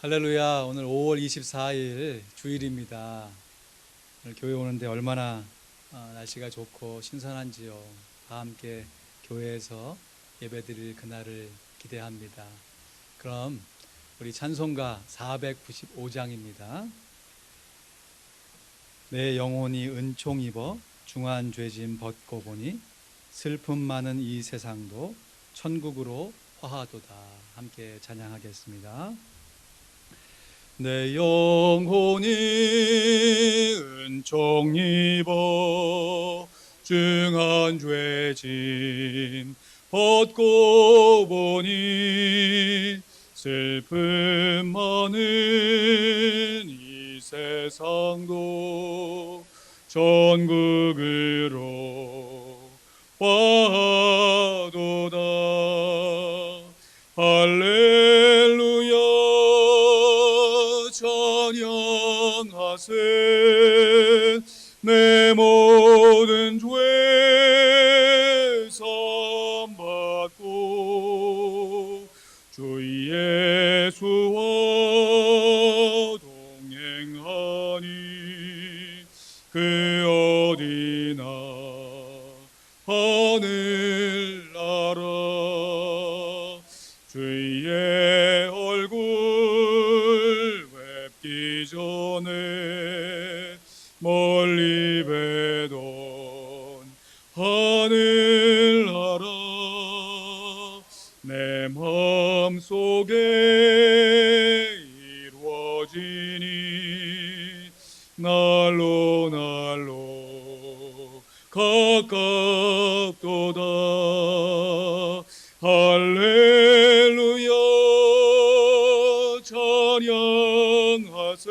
할렐루야. 오늘 5월 24일 주일입니다. 오늘 교회 오는데 얼마나 날씨가 좋고 신선한지요. 다 함께 교회에서 예배드릴 그날을 기대합니다. 그럼 우리 찬송가 495장입니다. 내 영혼이 은총 입어 중한 죄짐 벗고 보니 슬픔 많은 이 세상도 천국으로 화하도다. 함께 찬양하겠습니다. 내 영혼이 은총 입어 중한 죄짐 벗고 보니 슬픔 많은 이 세상도 천국으로 화하도다. 할렐루야. 찬양하세. 내 모든 죄 사함받고 주 예수와 동행하니 그 어디나 하늘나라 주의 얼굴 뵙기 전에 멀리 뵈던 하늘나라 내 마음속에 이루어지니 날로 가깝도다. 할렐루야. 찬양하세.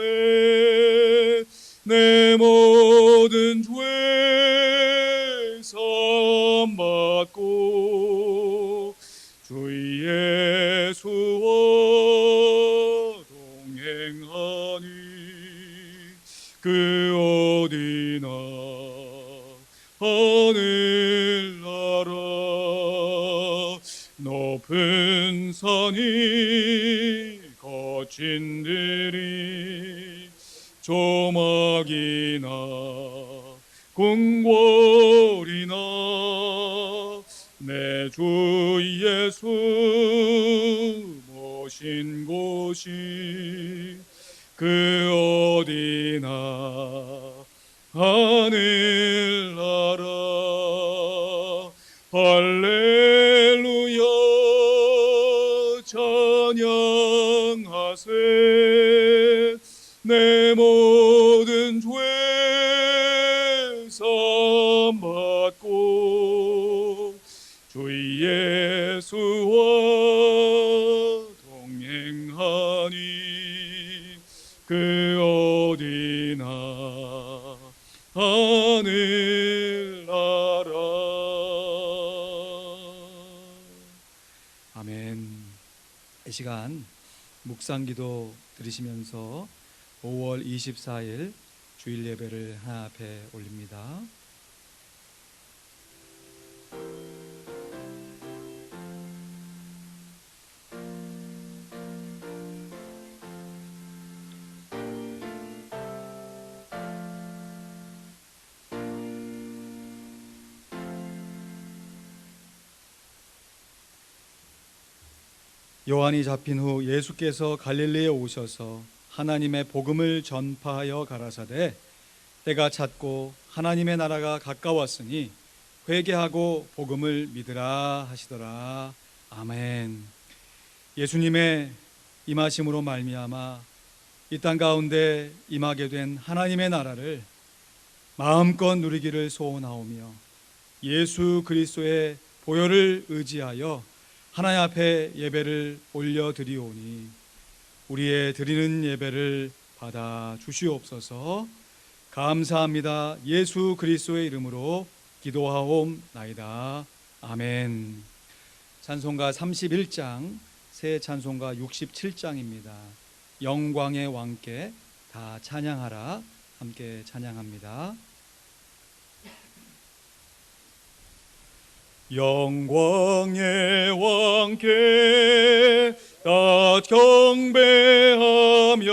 내 모든 죄 사함받고 주 예수와 동행하니 그 어디나 하늘나라 높은 산이 거친 들이 조막이나 궁궐이나 내 주 예수 모신 곳이 그 어디나 하늘나라 할렐루야. 찬양하세. 내 모든 죄 사함받고 주 예수와 동행하니 그 어디나 하늘나라. 아멘. 이 시간 묵상기도 들으시면서 5월 24일 주일 예배를 하나 앞에 올립니다. 요한이 잡힌 후 예수께서 갈릴리에 오셔서 하나님의 복음을 전파하여 가라사대 때가 찼고 하나님의 나라가 가까웠으니 회개하고 복음을 믿으라 하시더라. 아멘. 예수님의 임하심으로 말미암아 이 땅 가운데 임하게 된 하나님의 나라를 마음껏 누리기를 소원하오며 예수 그리스도의 보혈을 의지하여 하나님 앞에 예배를 올려드리오니 우리의 드리는 예배를 받아 주시옵소서. 감사합니다. 예수 그리스도의 이름으로 기도하옵나이다. 아멘. 찬송가 31장, 새 찬송가 67장입니다. 영광의 왕께 다 찬양하라. 함께 찬양합니다. 영광의 왕께 다 경배하며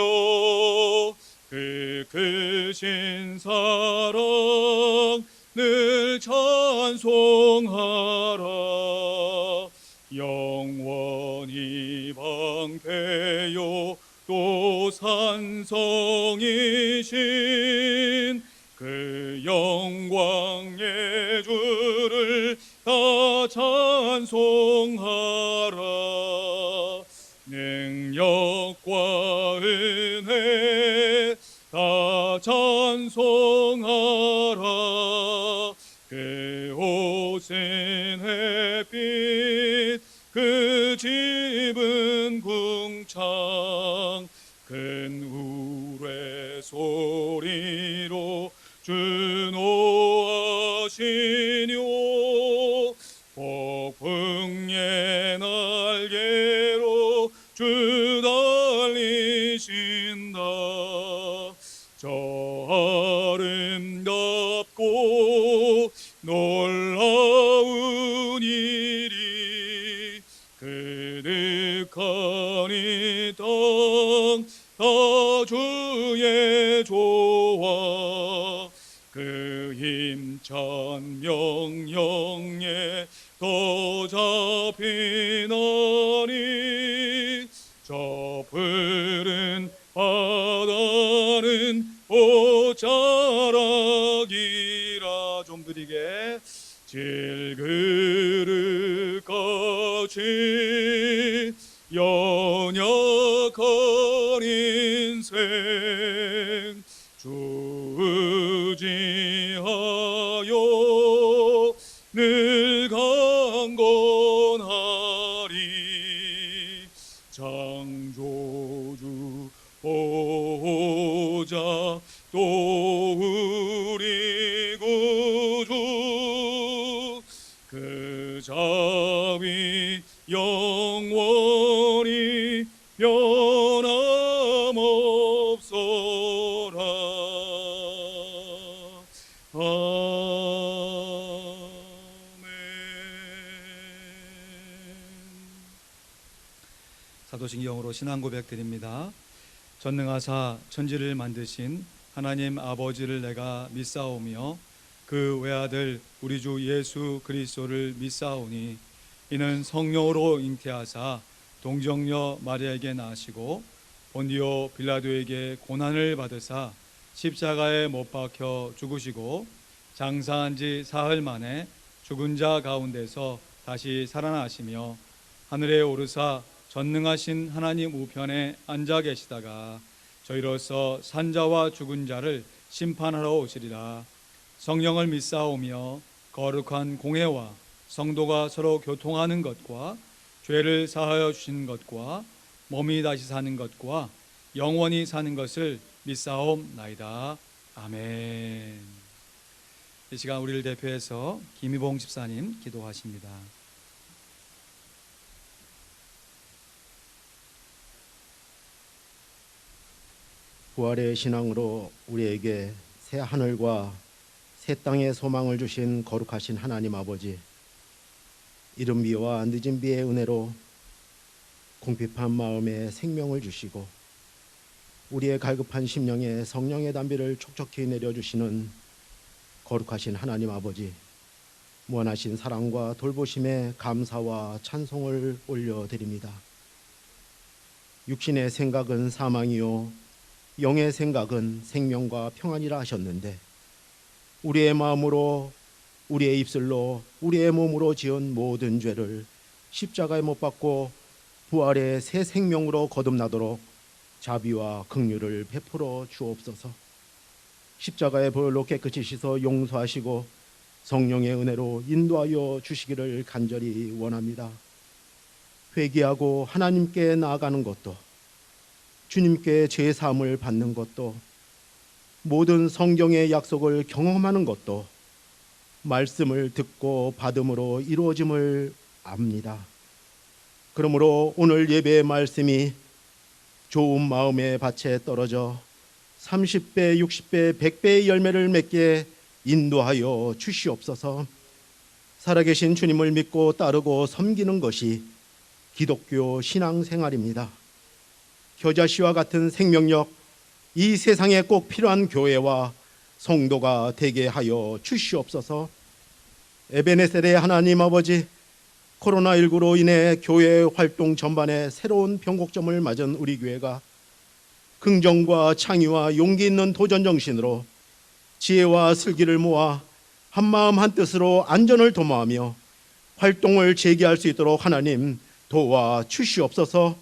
그 크신 사랑 늘 찬송하라. 영원히 방패요 또 산성이신 그 영광의 주를 다 찬송하라. 능력과 은혜 다 찬송하라. 그 옷은 햇빛 그 집은 궁창 큰 우레 소리로 주노하시뇨. 폭풍의 날개로 주 달리신다. 저 아름답고 놀라운 일이 그득한 이 땅 다 주의 조화. 그 힘찬 명령에 더 잡히나니 저 푸른 바다는 옷자락이라. 좀 드리게. 질그릇같이 연약한 인생 주 의지하여 늘 강건하리. 창조주 보호자 또 우리 구주 그 자비 영원히 변함없어라. 아멘. 사도신경으로 신앙 고백 드립니다. 전능하사 천지를 만드신 하나님 아버지를 내가 믿사오며 그 외아들 우리 주 예수 그리스도를 믿사오니 이는 성령으로 잉태하사 동정녀 마리아에게 나시고 본디오 빌라도에게 고난을 받으사 십자가에 못 박혀 죽으시고 장사한 지 사흘 만에 죽은 자 가운데서 다시 살아나시며 하늘에 오르사 전능하신 하나님 우편에 앉아 계시다가 저희로서 산자와 죽은 자를 심판하러 오시리라. 성령을 믿사오며 거룩한 공회와 성도가 서로 교통하는 것과 죄를 사하여 주시는 것과 몸이 다시 사는 것과 영원히 사는 것을 믿사옵나이다. 아멘. 이 시간 우리를 대표해서 김희봉 집사님 기도하십니다. 부활의 신앙으로 우리에게 새 하늘과 새 땅의 소망을 주신 거룩하신 하나님 아버지, 이른 비와 늦은 비의 은혜로 궁핍한 마음에 생명을 주시고 우리의 갈급한 심령에 성령의 담비를 촉촉히 내려주시는 거룩하신 하나님 아버지, 무한하신 사랑과 돌보심에 감사와 찬송을 올려드립니다. 육신의 생각은 사망이요 영의 생각은 생명과 평안이라 하셨는데 우리의 마음으로 우리의 입술로 우리의 몸으로 지은 모든 죄를 십자가에 못 박고 부활의 새 생명으로 거듭나도록 자비와 긍휼을 베풀어 주옵소서. 십자가의 보혈로 깨끗이 씻어 용서하시고 성령의 은혜로 인도하여 주시기를 간절히 원합니다. 회개하고 하나님께 나아가는 것도, 주님께 제사함을 받는 것도, 모든 성경의 약속을 경험하는 것도 말씀을 듣고 받음으로 이루어짐을 압니다. 그러므로 오늘 예배의 말씀이 좋은 마음의 밭에 떨어져 30배, 60배, 100배의 열매를 맺게 인도하여 주시옵소서. 살아계신 주님을 믿고 따르고 섬기는 것이 기독교 신앙생활입니다. 겨자씨와 같은 생명력, 이 세상에 꼭 필요한 교회와 성도가 되게 하여 주시옵소서. 에베네셀의 하나님 아버지, 코로나19로 인해 교회 활동 전반에 새로운 변곡점을 맞은 우리 교회가 긍정과 창의와 용기 있는 도전 정신으로 지혜와 슬기를 모아 한마음 한뜻으로 안전을 도모하며 활동을 재개할 수 있도록 하나님 도와 주시옵소서.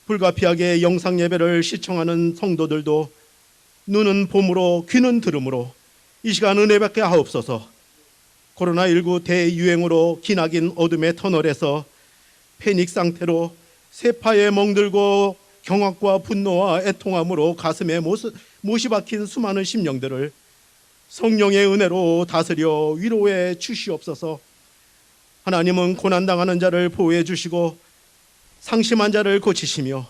불가피하게 영상 예배를 시청하는 성도들도 눈은 봄으로 귀는 들음으로 이 시간 은혜받게 하옵소서. 코로나19 대유행으로 기나긴 어둠의 터널에서 패닉 상태로 세파에 멍들고 경악과 분노와 애통함으로 가슴에 못이 박힌 수많은 심령들을 성령의 은혜로 다스려 위로해 주시옵소서. 하나님은 고난당하는 자를 보호해 주시고 상심한 자를 고치시며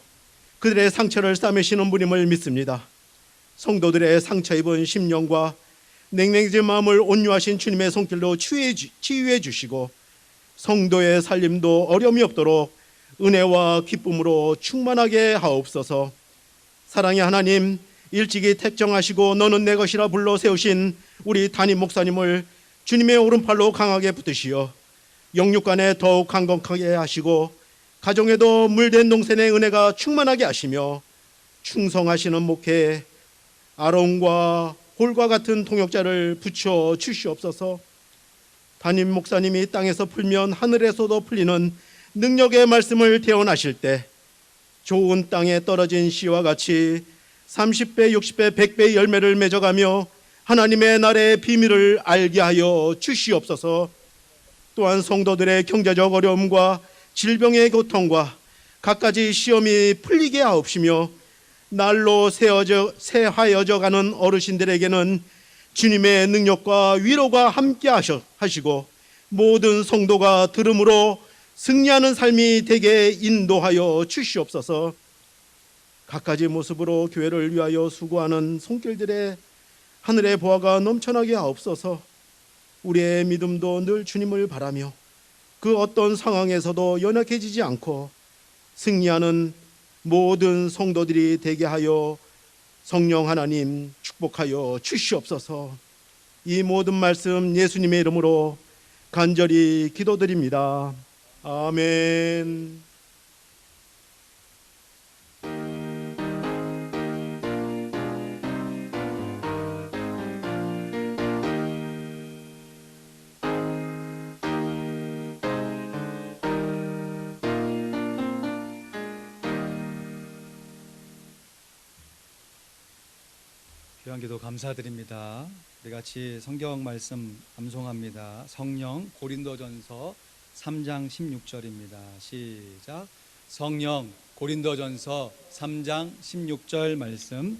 그들의 상처를 싸매시는 분임을 믿습니다. 성도들의 상처 입은 심령과 냉랭해진 마음을 온유하신 주님의 손길로 치유해 주시고 성도의 살림도 어려움이 없도록 은혜와 기쁨으로 충만하게 하옵소서. 사랑의 하나님, 일찍이 택정하시고 너는 내 것이라 불러 세우신 우리 담임 목사님을 주님의 오른팔로 강하게 붙드시어 영육간에 더욱 강건하게 하시고 가정에도 물된 동생의 은혜가 충만하게 하시며 충성하시는 목회에 아론과 홀과 같은 통역자를 붙여 주시옵소서. 담임 목사님이 땅에서 풀면 하늘에서도 풀리는 능력의 말씀을 대언하실 때 좋은 땅에 떨어진 씨와 같이 30배, 60배, 100배의 열매를 맺어가며 하나님의 나라의 비밀을 알게 하여 주시옵소서. 또한 성도들의 경제적 어려움과 질병의 고통과 갖가지 시험이 풀리게 하옵시며 날로 새하여져 가는 어르신들에게는 주님의 능력과 위로가 함께 하시고 모든 성도가 들음으로 승리하는 삶이 되게 인도하여 주시옵소서. 갖가지 모습으로 교회를 위하여 수고하는 손길들의 하늘의 보화가 넘쳐나게 하옵소서. 우리의 믿음도 늘 주님을 바라며 그 어떤 상황에서도 연약해지지 않고 승리하는 모든 성도들이 되게 하여 성령 하나님 축복하여 주시옵소서. 이 모든 말씀 예수님의 이름으로 간절히 기도드립니다. 아멘. 귀한 기도 감사드립니다. 우리 같이 성경 말씀 암송합니다. 성령 고린도전서 3장 16절입니다. 시작. 성령 고린도전서 3장 16절 말씀.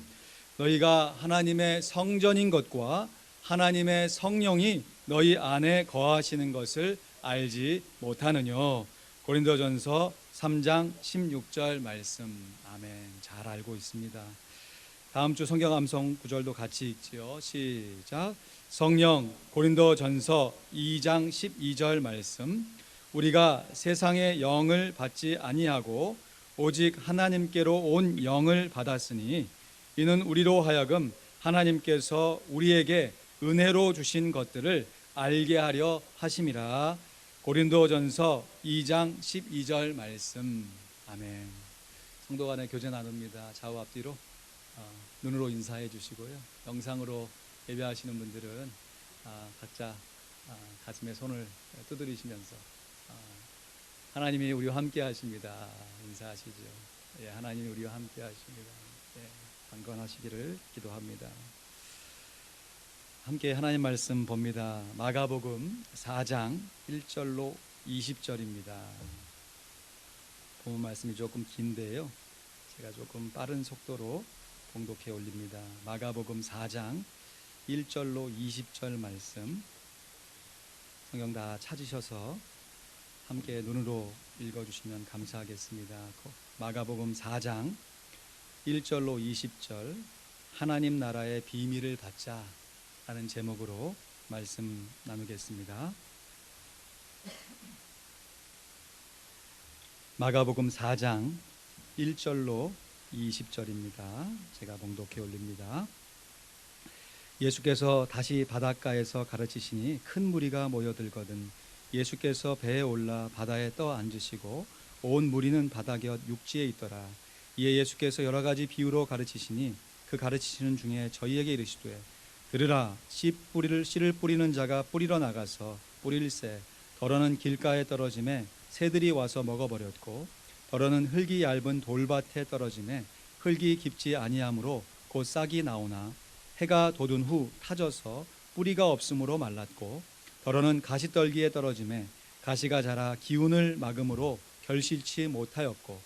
너희가 하나님의 성전인 것과 하나님의 성령이 너희 안에 거하시는 것을 알지 못하느뇨. 고린도전서 3장 16절 말씀. 아멘. 잘 알고 있습니다. 다음 주 성경 암송 구절도 같이 읽지요. 시작. 성령 고린도전서 2장 12절 말씀. 우리가 세상의 영을 받지 아니하고 오직 하나님께로 온 영을 받았으니 이는 우리로 하여금 하나님께서 우리에게 은혜로 주신 것들을 알게 하려 하심이라. 고린도전서 2장 12절 말씀. 아멘. 성도 간의 교제 나눕니다. 좌우 앞뒤로 눈으로 인사해 주시고요. 영상으로 예배하시는 분들은 각자 가슴에 손을 두드리시면서 하나님이 우리와 함께 하십니다. 인사하시죠. 예, 하나님이 우리와 함께 하십니다. 예, 강건하시기를 기도합니다. 함께 하나님 말씀 봅니다. 마가복음 4장 1절로 20절입니다. 본문 말씀이 조금 긴데요. 제가 조금 빠른 속도로 봉독해 올립니다. 마가복음 4장 1절로 20절 말씀 성경 다 찾으셔서 함께 눈으로 읽어주시면 감사하겠습니다. 마가복음 4장 1절로 20절 하나님 나라의 비밀을 받자 라는 제목으로 말씀 나누겠습니다. 마가복음 4장 1절로 20절입니다. 제가 봉독해 올립니다. 예수께서 다시 바닷가에서 가르치시니 큰 무리가 모여들거든 예수께서 배에 올라 바다에 떠 앉으시고 온 무리는 바다 곁 육지에 있더라. 이에 예수께서 여러 가지 비유로 가르치시니 그 가르치시는 중에 저희에게 이르시되 들으라. 씨를 뿌리는 자가 뿌리러 나가서 뿌릴새 더러는 길가에 떨어짐에 새들이 와서 먹어버렸고 더러는 흙이 얇은 돌밭에 떨어짐에 흙이 깊지 아니하므로 곧 싹이 나오나 해가 돋은 후 타져서 뿌리가 없으므로 말랐고 더러는 가시떨기에 떨어짐에 가시가 자라 기운을 막음으로 결실치 못하였고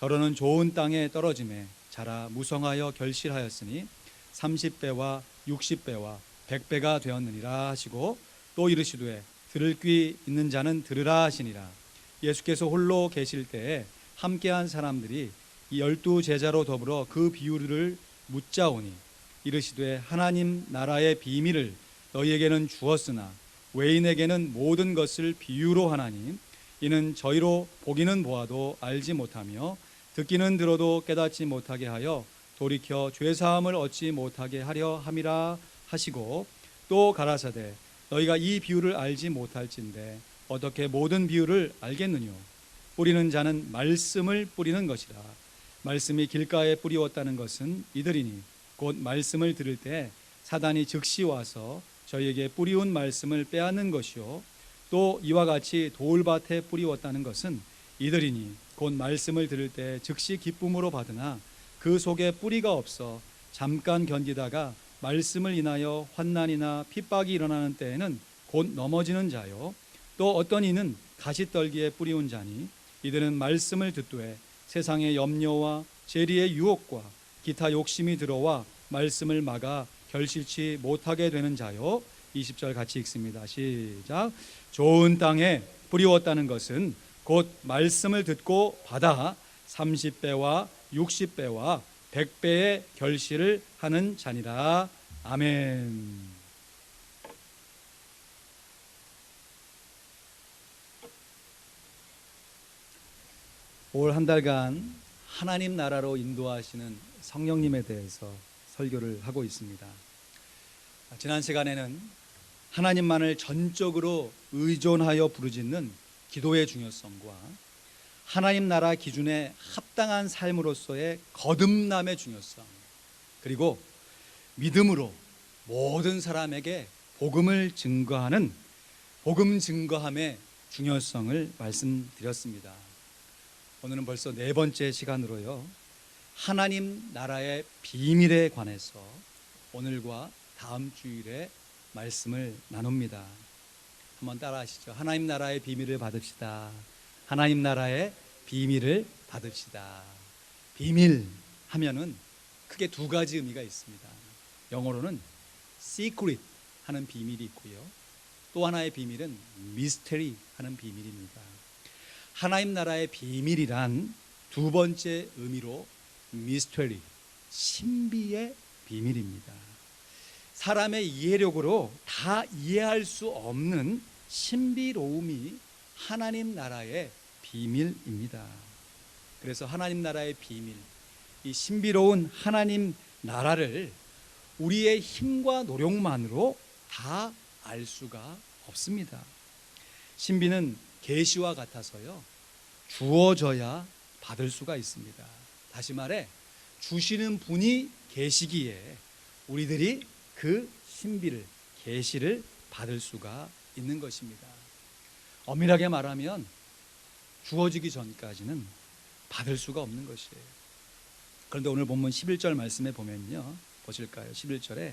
더러는 좋은 땅에 떨어짐에 자라 무성하여 결실하였으니 30배와 60배와 100배가 되었느니라 하시고 또 이르시되 들을 귀 있는 자는 들으라 하시니라. 예수께서 홀로 계실 때에 함께한 사람들이 이 12 제자로 더불어 그 비유를 묻자오니 이르시되 하나님 나라의 비밀을 너희에게는 주었으나 외인에게는 모든 것을 비유로 하나니 이는 저희로 보기는 보아도 알지 못하며 듣기는 들어도 깨닫지 못하게 하여 돌이켜 죄사함을 얻지 못하게 하려 함이라 하시고 또 가라사대 너희가 이 비유를 알지 못할진대 어떻게 모든 비유를 알겠느뇨. 뿌리는 자는 말씀을 뿌리는 것이라. 말씀이 길가에 뿌리웠다는 것은 이들이니 곧 말씀을 들을 때 사단이 즉시 와서 저희에게 뿌리운 말씀을 빼앗는 것이요 또 이와 같이 돌밭에 뿌리웠다는 것은 이들이니 곧 말씀을 들을 때 즉시 기쁨으로 받으나 그 속에 뿌리가 없어 잠깐 견디다가 말씀을 인하여 환난이나 핍박이 일어나는 때에는 곧 넘어지는 자요 또 어떤 이는 가시떨기에 뿌리운 자니 이들은 말씀을 듣되 세상의 염려와 재리의 유혹과 기타 욕심이 들어와 말씀을 막아 결실치 못하게 되는 자요. 20절 같이 읽습니다. 시작. 좋은 땅에 뿌리웠다는 것은 곧 말씀을 듣고 받아 30배와 60배와 100배의 결실을 하는 자니라. 아멘. 올 한 달간 하나님 나라로 인도하시는 성령님에 대해서 설교를 하고 있습니다. 지난 시간에는 하나님만을 전적으로 의존하여 부르짖는 기도의 중요성과 하나님 나라 기준에 합당한 삶으로서의 거듭남의 중요성, 그리고 믿음으로 모든 사람에게 복음을 증거하는 복음 증거함의 중요성을 말씀드렸습니다. 오늘은 벌써 네 번째 시간으로요, 하나님 나라의 비밀에 관해서 오늘과 다음 주일에 말씀을 나눕니다. 한번 따라하시죠. 하나님 나라의 비밀을 받읍시다. 하나님 나라의 비밀을 받읍시다. 비밀 하면은 크게 두 가지 의미가 있습니다. 영어로는 secret 하는 비밀이 있고요, 또 하나의 비밀은 mystery 하는 비밀입니다. 하나님 나라의 비밀이란 두 번째 의미로 mystery, 신비의 비밀입니다. 사람의 이해력으로 다 이해할 수 없는 신비로움이 하나님 나라의 비밀입니다. 그래서 하나님 나라의 비밀, 이 신비로운 하나님 나라를 우리의 힘과 노력만으로 다 알 수가 없습니다. 신비는 계시와 같아서요, 주어져야 받을 수가 있습니다. 다시 말해, 주시는 분이 계시기에 우리들이 그 신비를, 계시를 받을 수가 있는 것입니다. 엄밀하게 말하면 주어지기 전까지는 받을 수가 없는 것이에요. 그런데 오늘 본문 11절 말씀에 보면요, 보실까요? 11절에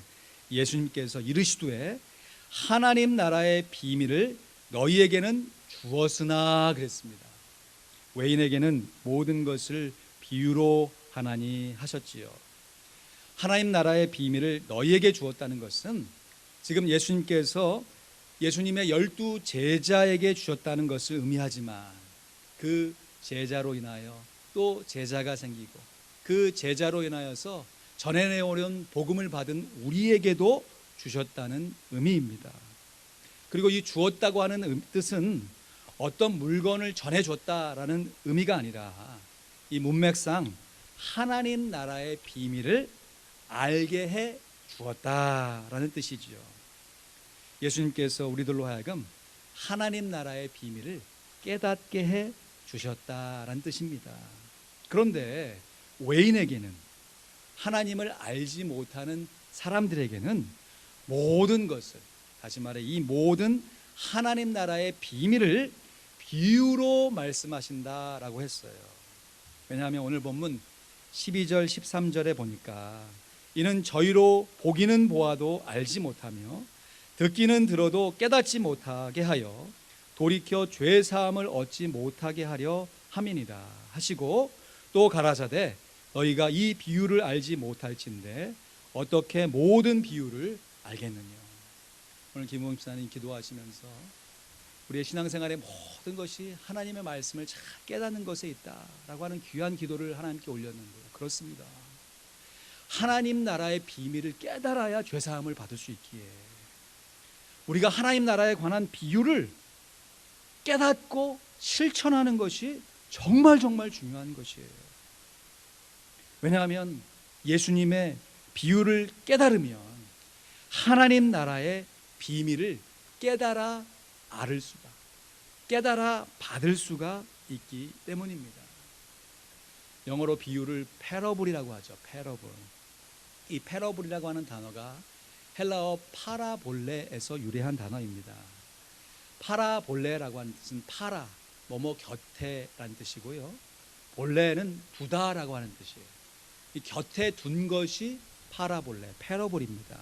예수님께서 이르시되 하나님 나라의 비밀을 너희에게는 주었으나 그랬습니다. 외인에게는 모든 것을 비유로 하나니 하셨지요. 하나님 나라의 비밀을 너희에게 주었다는 것은 지금 예수님께서 예수님의 12 제자에게 주셨다는 것을 의미하지만 그 제자로 인하여 또 제자가 생기고 그 제자로 인하여서 전해내오는 복음을 받은 우리에게도 주셨다는 의미입니다. 그리고 이 주었다고 하는 뜻은 어떤 물건을 전해줬다라는 의미가 아니라 이 문맥상 하나님 나라의 비밀을 알게 해 주었다라는 뜻이지요. 예수님께서 우리들로 하여금 하나님 나라의 비밀을 깨닫게 해 주셨다라는 뜻입니다. 그런데 외인에게는, 하나님을 알지 못하는 사람들에게는 모든 것을, 다시 말해 이 모든 하나님 나라의 비밀을 비유로 말씀하신다라고 했어요. 왜냐하면 오늘 본문 12절 13절에 보니까 이는 저희로 보기는 보아도 알지 못하며 듣기는 들어도 깨닫지 못하게 하여 돌이켜 죄 사함을 얻지 못하게 하려 함이니라 하시고, 또 가라사대 너희가 이 비유를 알지 못할진대 어떻게 모든 비유를 알겠느냐. 오늘 김웅 집사님 기도하시면서 우리의 신앙생활의 모든 것이 하나님의 말씀을 잘 깨닫는 것에 있다라고 하는 귀한 기도를 하나님께 올렸는데요. 그렇습니다. 하나님 나라의 비밀을 깨달아야 죄사함을 받을 수 있기에 우리가 하나님 나라에 관한 비유를 깨닫고 실천하는 것이 정말 중요한 것이에요. 왜냐하면 예수님의 비유를 깨달으면 하나님 나라의 비밀을 깨달아 알을 수가, 깨달아 받을 수가 있기 때문입니다. 영어로 비유를 패러블이라고 하죠. 패러블. 이 패러블이라고 하는 단어가 헬라어 파라볼레에서 유래한 단어입니다. 파라볼레라고 하는 뜻은 파라, 뭐뭐 곁에라는 뜻이고요. 볼레는 두다라고 하는 뜻이에요. 이 곁에 둔 것이 파라볼레, 패러볼입니다.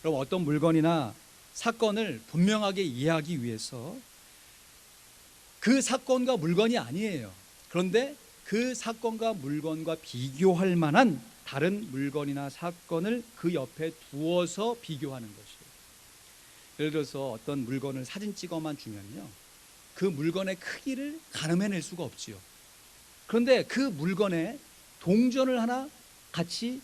그럼 어떤 물건이나 사건을 분명하게 이해하기 위해서 그 사건과 물건이 아니에요. 그런데 그 사건과 물건과 비교할 만한 다른 물건이나 사건을 그 옆에 두어서 비교하는 것이에요. 예를 들어서 어떤 물건을 사진 찍어만 주면요, 그 물건의 크기를 가늠해낼 수가 없지요. 그런데 그 물건에 동전을 하나 같이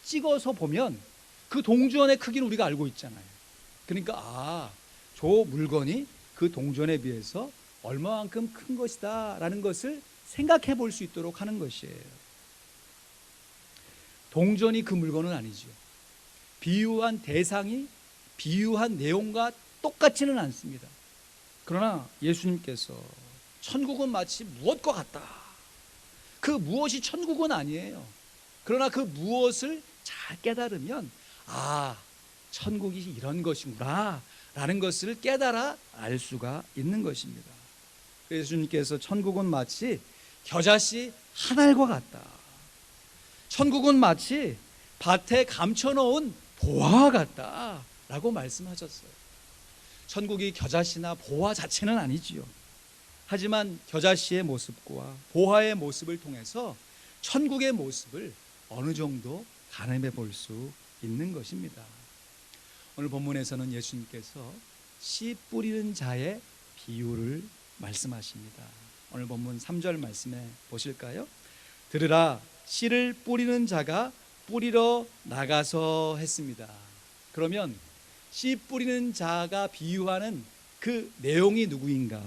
찍어서 보면 그 동전의 크기는 우리가 알고 있잖아요. 그러니까 저 물건이 그 동전에 비해서 얼마만큼 큰 것이다 라는 것을 생각해 볼 수 있도록 하는 것이에요. 동전이 그 물건은 아니죠. 비유한 대상이 비유한 내용과 똑같지는 않습니다. 그러나 예수님께서 천국은 마치 무엇과 같다, 그 무엇이 천국은 아니에요. 그러나 그 무엇을 잘 깨달으면 천국이 이런 것이구나 라는 것을 깨달아 알 수가 있는 것입니다. 예수님께서 천국은 마치 겨자씨 한 알과 같다, 천국은 마치 밭에 감춰놓은 보화 같다 라고 말씀하셨어요. 천국이 겨자씨나 보화 자체는 아니지요. 하지만 겨자씨의 모습과 보화의 모습을 통해서 천국의 모습을 어느 정도 가늠해 볼 수 있는 것입니다. 오늘 본문에서는 예수님께서 씨 뿌리는 자의 비유를 말씀하십니다. 오늘 본문 3절 말씀에 보실까요? 들으라, 씨를 뿌리는 자가 뿌리러 나가서 했습니다. 그러면 씨 뿌리는 자가 비유하는 그 내용이 누구인가?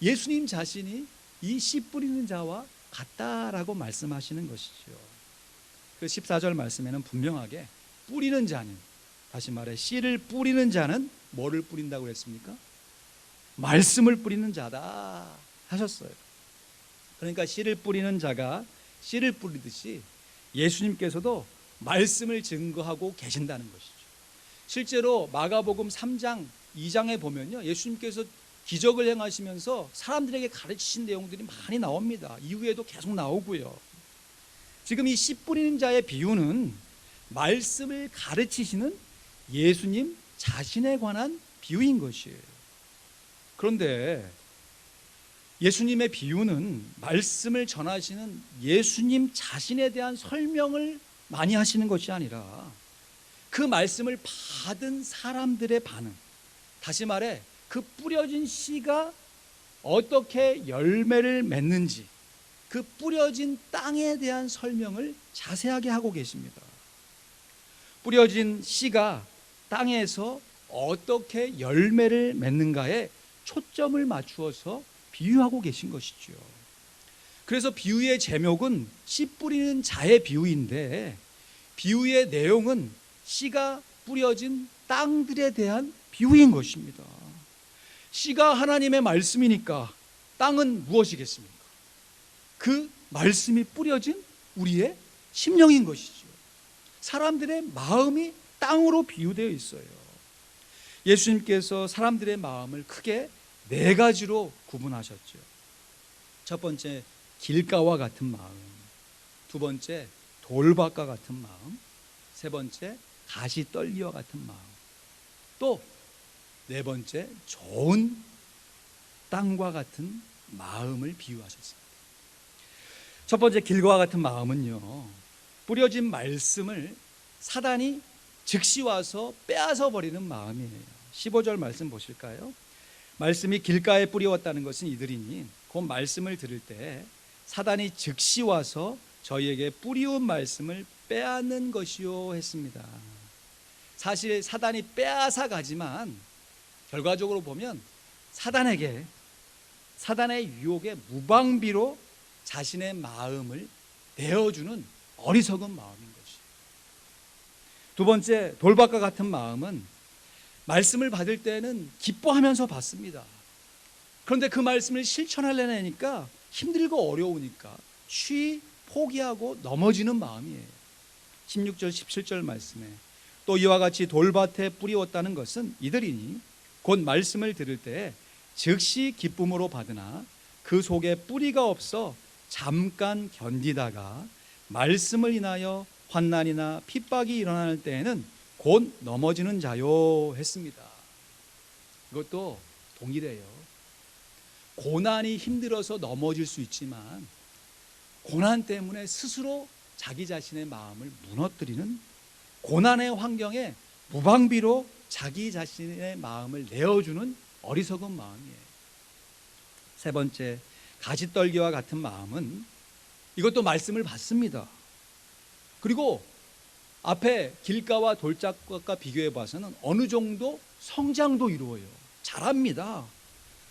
예수님 자신이 이 씨 뿌리는 자와 같다라고 말씀하시는 것이죠. 그 14절 말씀에는 분명하게 뿌리는 자는, 다시 말해 씨를 뿌리는 자는 뭐를 뿌린다고 했습니까? 말씀을 뿌리는 자다 하셨어요. 그러니까 씨를 뿌리는 자가 씨를 뿌리듯이 예수님께서도 말씀을 증거하고 계신다는 것이죠. 실제로 마가복음 3장 2장에 보면요, 예수님께서 기적을 행하시면서 사람들에게 가르치신 내용들이 많이 나옵니다. 이후에도 계속 나오고요. 지금 이 씨 뿌리는 자의 비유는 말씀을 가르치시는 예수님 자신에 관한 비유인 것이에요. 그런데 예수님의 비유는 말씀을 전하시는 예수님 자신에 대한 설명을 많이 하시는 것이 아니라 그 말씀을 받은 사람들의 반응, 다시 말해 그 뿌려진 씨가 어떻게 열매를 맺는지, 그 뿌려진 땅에 대한 설명을 자세하게 하고 계십니다. 뿌려진 씨가 땅에서 어떻게 열매를 맺는가에 초점을 맞추어서 비유하고 계신 것이죠. 그래서 비유의 제목은 씨 뿌리는 자의 비유인데 비유의 내용은 씨가 뿌려진 땅들에 대한 비유인 것입니다. 씨가 하나님의 말씀이니까 땅은 무엇이겠습니까? 그 말씀이 뿌려진 우리의 심령인 것이죠. 사람들의 마음이 땅으로 비유되어 있어요. 예수님께서 사람들의 마음을 크게 네 가지로 구분하셨죠. 첫 번째, 길가와 같은 마음. 두 번째, 돌밭과 같은 마음. 세 번째, 가시떨기와 같은 마음. 또 네 번째, 좋은 땅과 같은 마음을 비유하셨습니다. 첫 번째, 길과 같은 마음은요, 뿌려진 말씀을 사단이 즉시 와서 빼앗아 버리는 마음이에요. 15절 말씀 보실까요? 말씀이 길가에 뿌리웠다는 것은 이들이니 곧 말씀을 들을 때 사단이 즉시 와서 저희에게 뿌리운 말씀을 빼앗는 것이요 했습니다. 사실 사단이 빼앗아 가지만 결과적으로 보면 사단의 유혹에 무방비로 자신의 마음을 내어주는 어리석은 마음인 것이에요. 두 번째, 돌밭과 같은 마음은 말씀을 받을 때는 기뻐하면서 받습니다. 그런데 그 말씀을 실천하려니까 힘들고 어려우니까 쉬이 포기하고 넘어지는 마음이에요. 16절 17절 말씀에 또 이와 같이 돌밭에 뿌리웠다는 것은 이들이니 곧 말씀을 들을 때 즉시 기쁨으로 받으나 그 속에 뿌리가 없어 잠깐 견디다가 말씀을 인하여 환난이나 핍박이 일어날 때에는 곧 넘어지는 자요 했습니다. 이것도 동일해요. 고난이 힘들어서 넘어질 수 있지만 고난 때문에 스스로 자기 자신의 마음을 무너뜨리는 고난의 환경에 무방비로 자기 자신의 마음을 내어주는 어리석은 마음이에요. 세 번째, 가시떨기와 같은 마음은 이것도 말씀을 받습니다. 그리고 앞에 길가와 돌짝과 비교해 봐서는 어느 정도 성장도 이루어요. 잘합니다.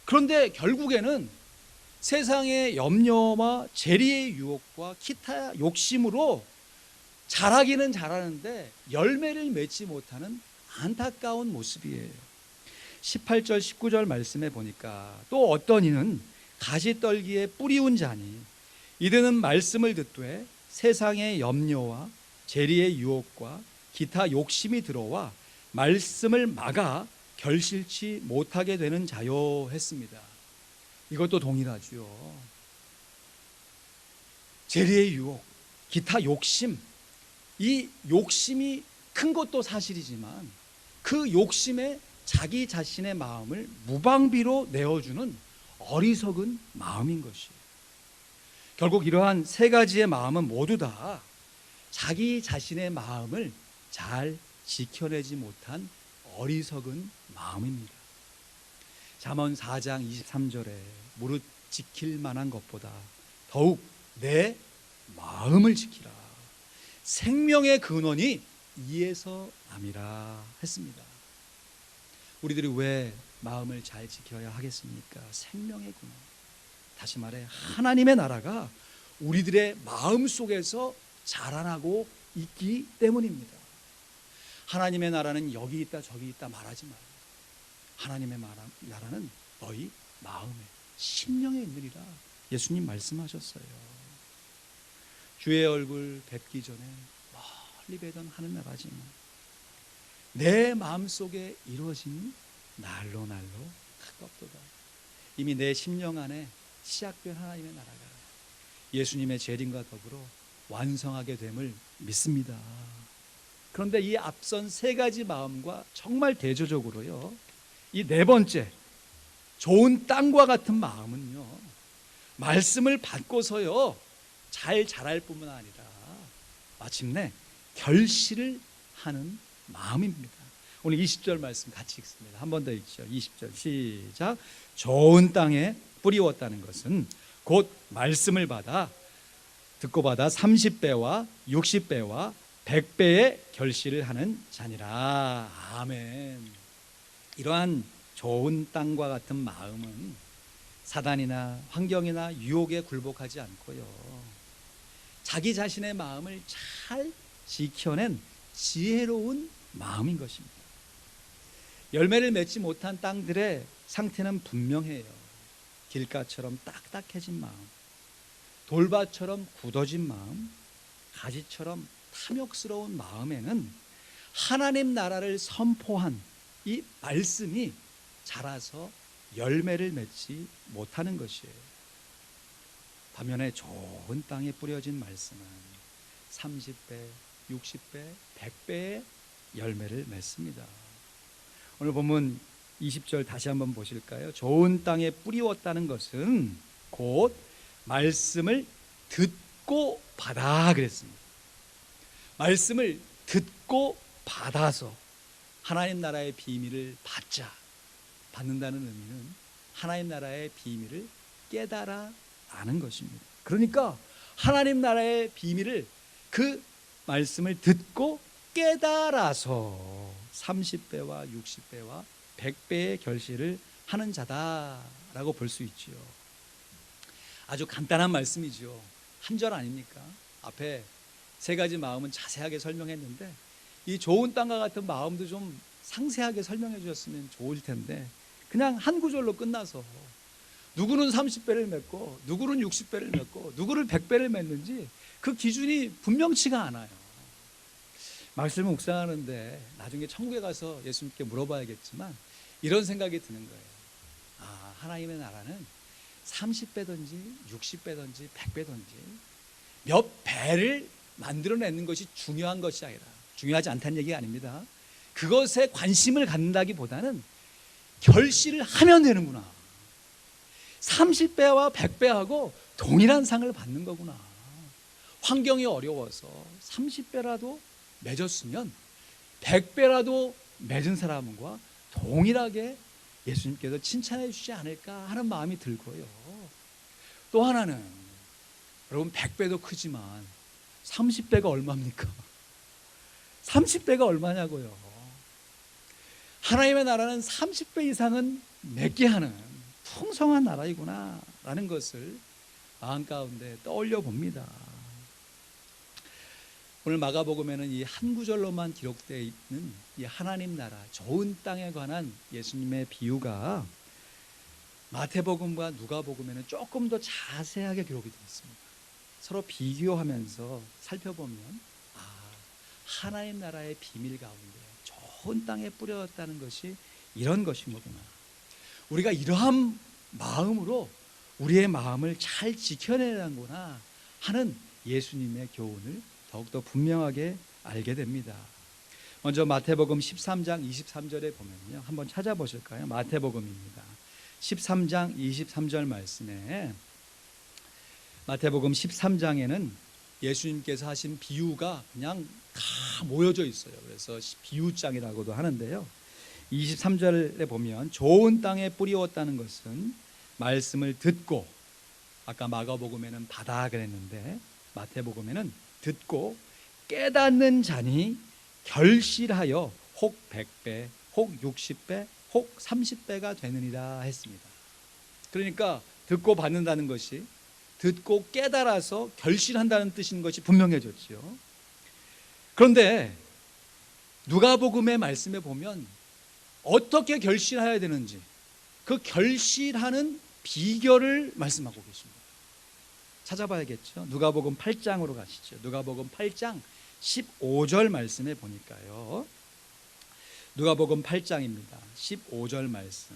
그런데 결국에는 세상의 염려와 재리의 유혹과 기타 욕심으로 자라기는 잘하는데 열매를 맺지 못하는 안타까운 모습이에요. 18절 19절 말씀에 보니까 또 어떤 이는 가시떨기에 뿌리운 자니 이들은 말씀을 듣되 세상의 염려와 재리의 유혹과 기타 욕심이 들어와 말씀을 막아 결실치 못하게 되는 자요 했습니다. 이것도 동일하죠. 재리의 유혹, 기타 욕심, 이 욕심이 큰 것도 사실이지만 그 욕심에 자기 자신의 마음을 무방비로 내어주는 어리석은 마음인 것이에요. 결국 이러한 세 가지의 마음은 모두 다 자기 자신의 마음을 잘 지켜내지 못한 어리석은 마음입니다. 잠언 4장 23절에 무릇 지킬 만한 것보다 더욱 내 마음을 지키라. 생명의 근원이 이에서 남이라 했습니다. 우리들이 왜 마음을 잘 지켜야 하겠습니까? 생명의 근원. 다시 말해 하나님의 나라가 우리들의 마음 속에서 자라나고 있기 때문입니다. 하나님의 나라는 여기 있다 저기 있다 말하지 마요. 하나님의 나라는 너희 마음에 심령에 있느니라 예수님 말씀하셨어요. 주의 얼굴 뵙기 전에 멀리 뵈던 하늘나라지만 내 마음속에 이루어지니 날로 가깝도다. 이미 내 심령 안에 시작된 하나님의 나라가 예수님의 재림과 더불어 완성하게 됨을 믿습니다. 그런데 이 앞선 세 가지 마음과 정말 대조적으로요, 이 네 번째 좋은 땅과 같은 마음은요, 말씀을 받고서요 잘 자랄 뿐만 아니라 마침내 결실을 하는 마음입니다. 오늘 20절 말씀 같이 읽습니다. 한 번 더 읽죠. 20절 시작. 좋은 땅에 뿌리웠다는 것은 곧 말씀을 듣고 받아 30배와 60배와 100배의 결실을 하는 자니라. 아멘. 이러한 좋은 땅과 같은 마음은 사단이나 환경이나 유혹에 굴복하지 않고요, 자기 자신의 마음을 잘 지켜낸 지혜로운 마음인 것입니다. 열매를 맺지 못한 땅들의 상태는 분명해요. 길가처럼 딱딱해진 마음, 돌밭처럼 굳어진 마음, 가지처럼 탐욕스러운 마음에는 하나님 나라를 선포한 이 말씀이 자라서 열매를 맺지 못하는 것이에요. 반면에 좋은 땅에 뿌려진 말씀은 30배, 60배, 100배의 열매를 맺습니다. 오늘 본문 20절 다시 한번 보실까요? 좋은 땅에 뿌리웠다는 것은 곧 말씀을 듣고 받아 그랬습니다. 말씀을 듣고 받아서 하나님 나라의 비밀을 받는다는 의미는 하나님 나라의 비밀을 깨달아 아는 것입니다. 그러니까 하나님 나라의 비밀을, 그 말씀을 듣고 깨달아서 30배와 60배와 100배의 결실을 하는 자다라고 볼 수 있지요. 아주 간단한 말씀이죠. 한 절 아닙니까? 앞에 세 가지 마음은 자세하게 설명했는데 이 좋은 땅과 같은 마음도 좀 상세하게 설명해 주셨으면 좋을 텐데 그냥 한 구절로 끝나서 누구는 30배를 맺고 누구는 60배를 맺고 누구를 100배를 맺는지 그 기준이 분명치가 않아요. 말씀을 묵상하는데 나중에 천국에 가서 예수님께 물어봐야겠지만 이런 생각이 드는 거예요. 하나님의 나라는 30배든지 60배든지 100배든지 몇 배를 만들어내는 것이 중요한 것이 아니라, 중요하지 않다는 얘기가 아닙니다. 그것에 관심을 갖는다기보다는 결실을 하면 되는구나, 30배와 100배하고 동일한 상을 받는 거구나, 환경이 어려워서 30배라도 맺었으면 100배라도 맺은 사람과 동일하게 예수님께서 칭찬해 주지 않을까 하는 마음이 들고요. 또 하나는 여러분 100배도 크지만 30배가 얼마입니까? 30배가 얼마냐고요. 하나님의 나라는 30배 이상은 맺게 하는 풍성한 나라이구나 라는 것을 마음 가운데 떠올려 봅니다. 오늘 마가복음에는 이 한 구절로만 기록되어 있는 이 하나님 나라 좋은 땅에 관한 예수님의 비유가 마태복음과 누가복음에는 조금 더 자세하게 기록이 되어 있습니다. 서로 비교하면서 살펴보면 하나님 나라의 비밀 가운데 좋은 땅에 뿌려졌다는 것이 이런 것인 거구나, 우리가 이러한 마음으로 우리의 마음을 잘 지켜내는구나 하는 예수님의 교훈을 더욱더 분명하게 알게 됩니다. 먼저 마태복음 13장 23절에 보면요, 한번 찾아보실까요? 마태복음입니다. 13장 23절 말씀에, 마태복음 13장에는 예수님께서 하신 비유가 그냥 다 모여져 있어요. 그래서 비유장이라고도 하는데요, 23절에 보면 좋은 땅에 뿌리웠다는 것은 말씀을 듣고, 아까 마가복음에는 받아 그랬는데 마태복음에는 듣고 깨닫는 자니 결실하여 혹 100배, 혹 60배, 혹 30배가 되느니라 했습니다. 그러니까 듣고 받는다는 것이 듣고 깨달아서 결실한다는 뜻인 것이 분명해졌죠. 그런데 누가복음의 말씀에 보면 어떻게 결실해야 되는지 그 결실하는 비결을 말씀하고 계십니다. 찾아봐야겠죠. 누가복음 8장으로 가시죠. 누가복음 8장 15절 말씀에 보니까요, 누가복음 8장입니다. 15절 말씀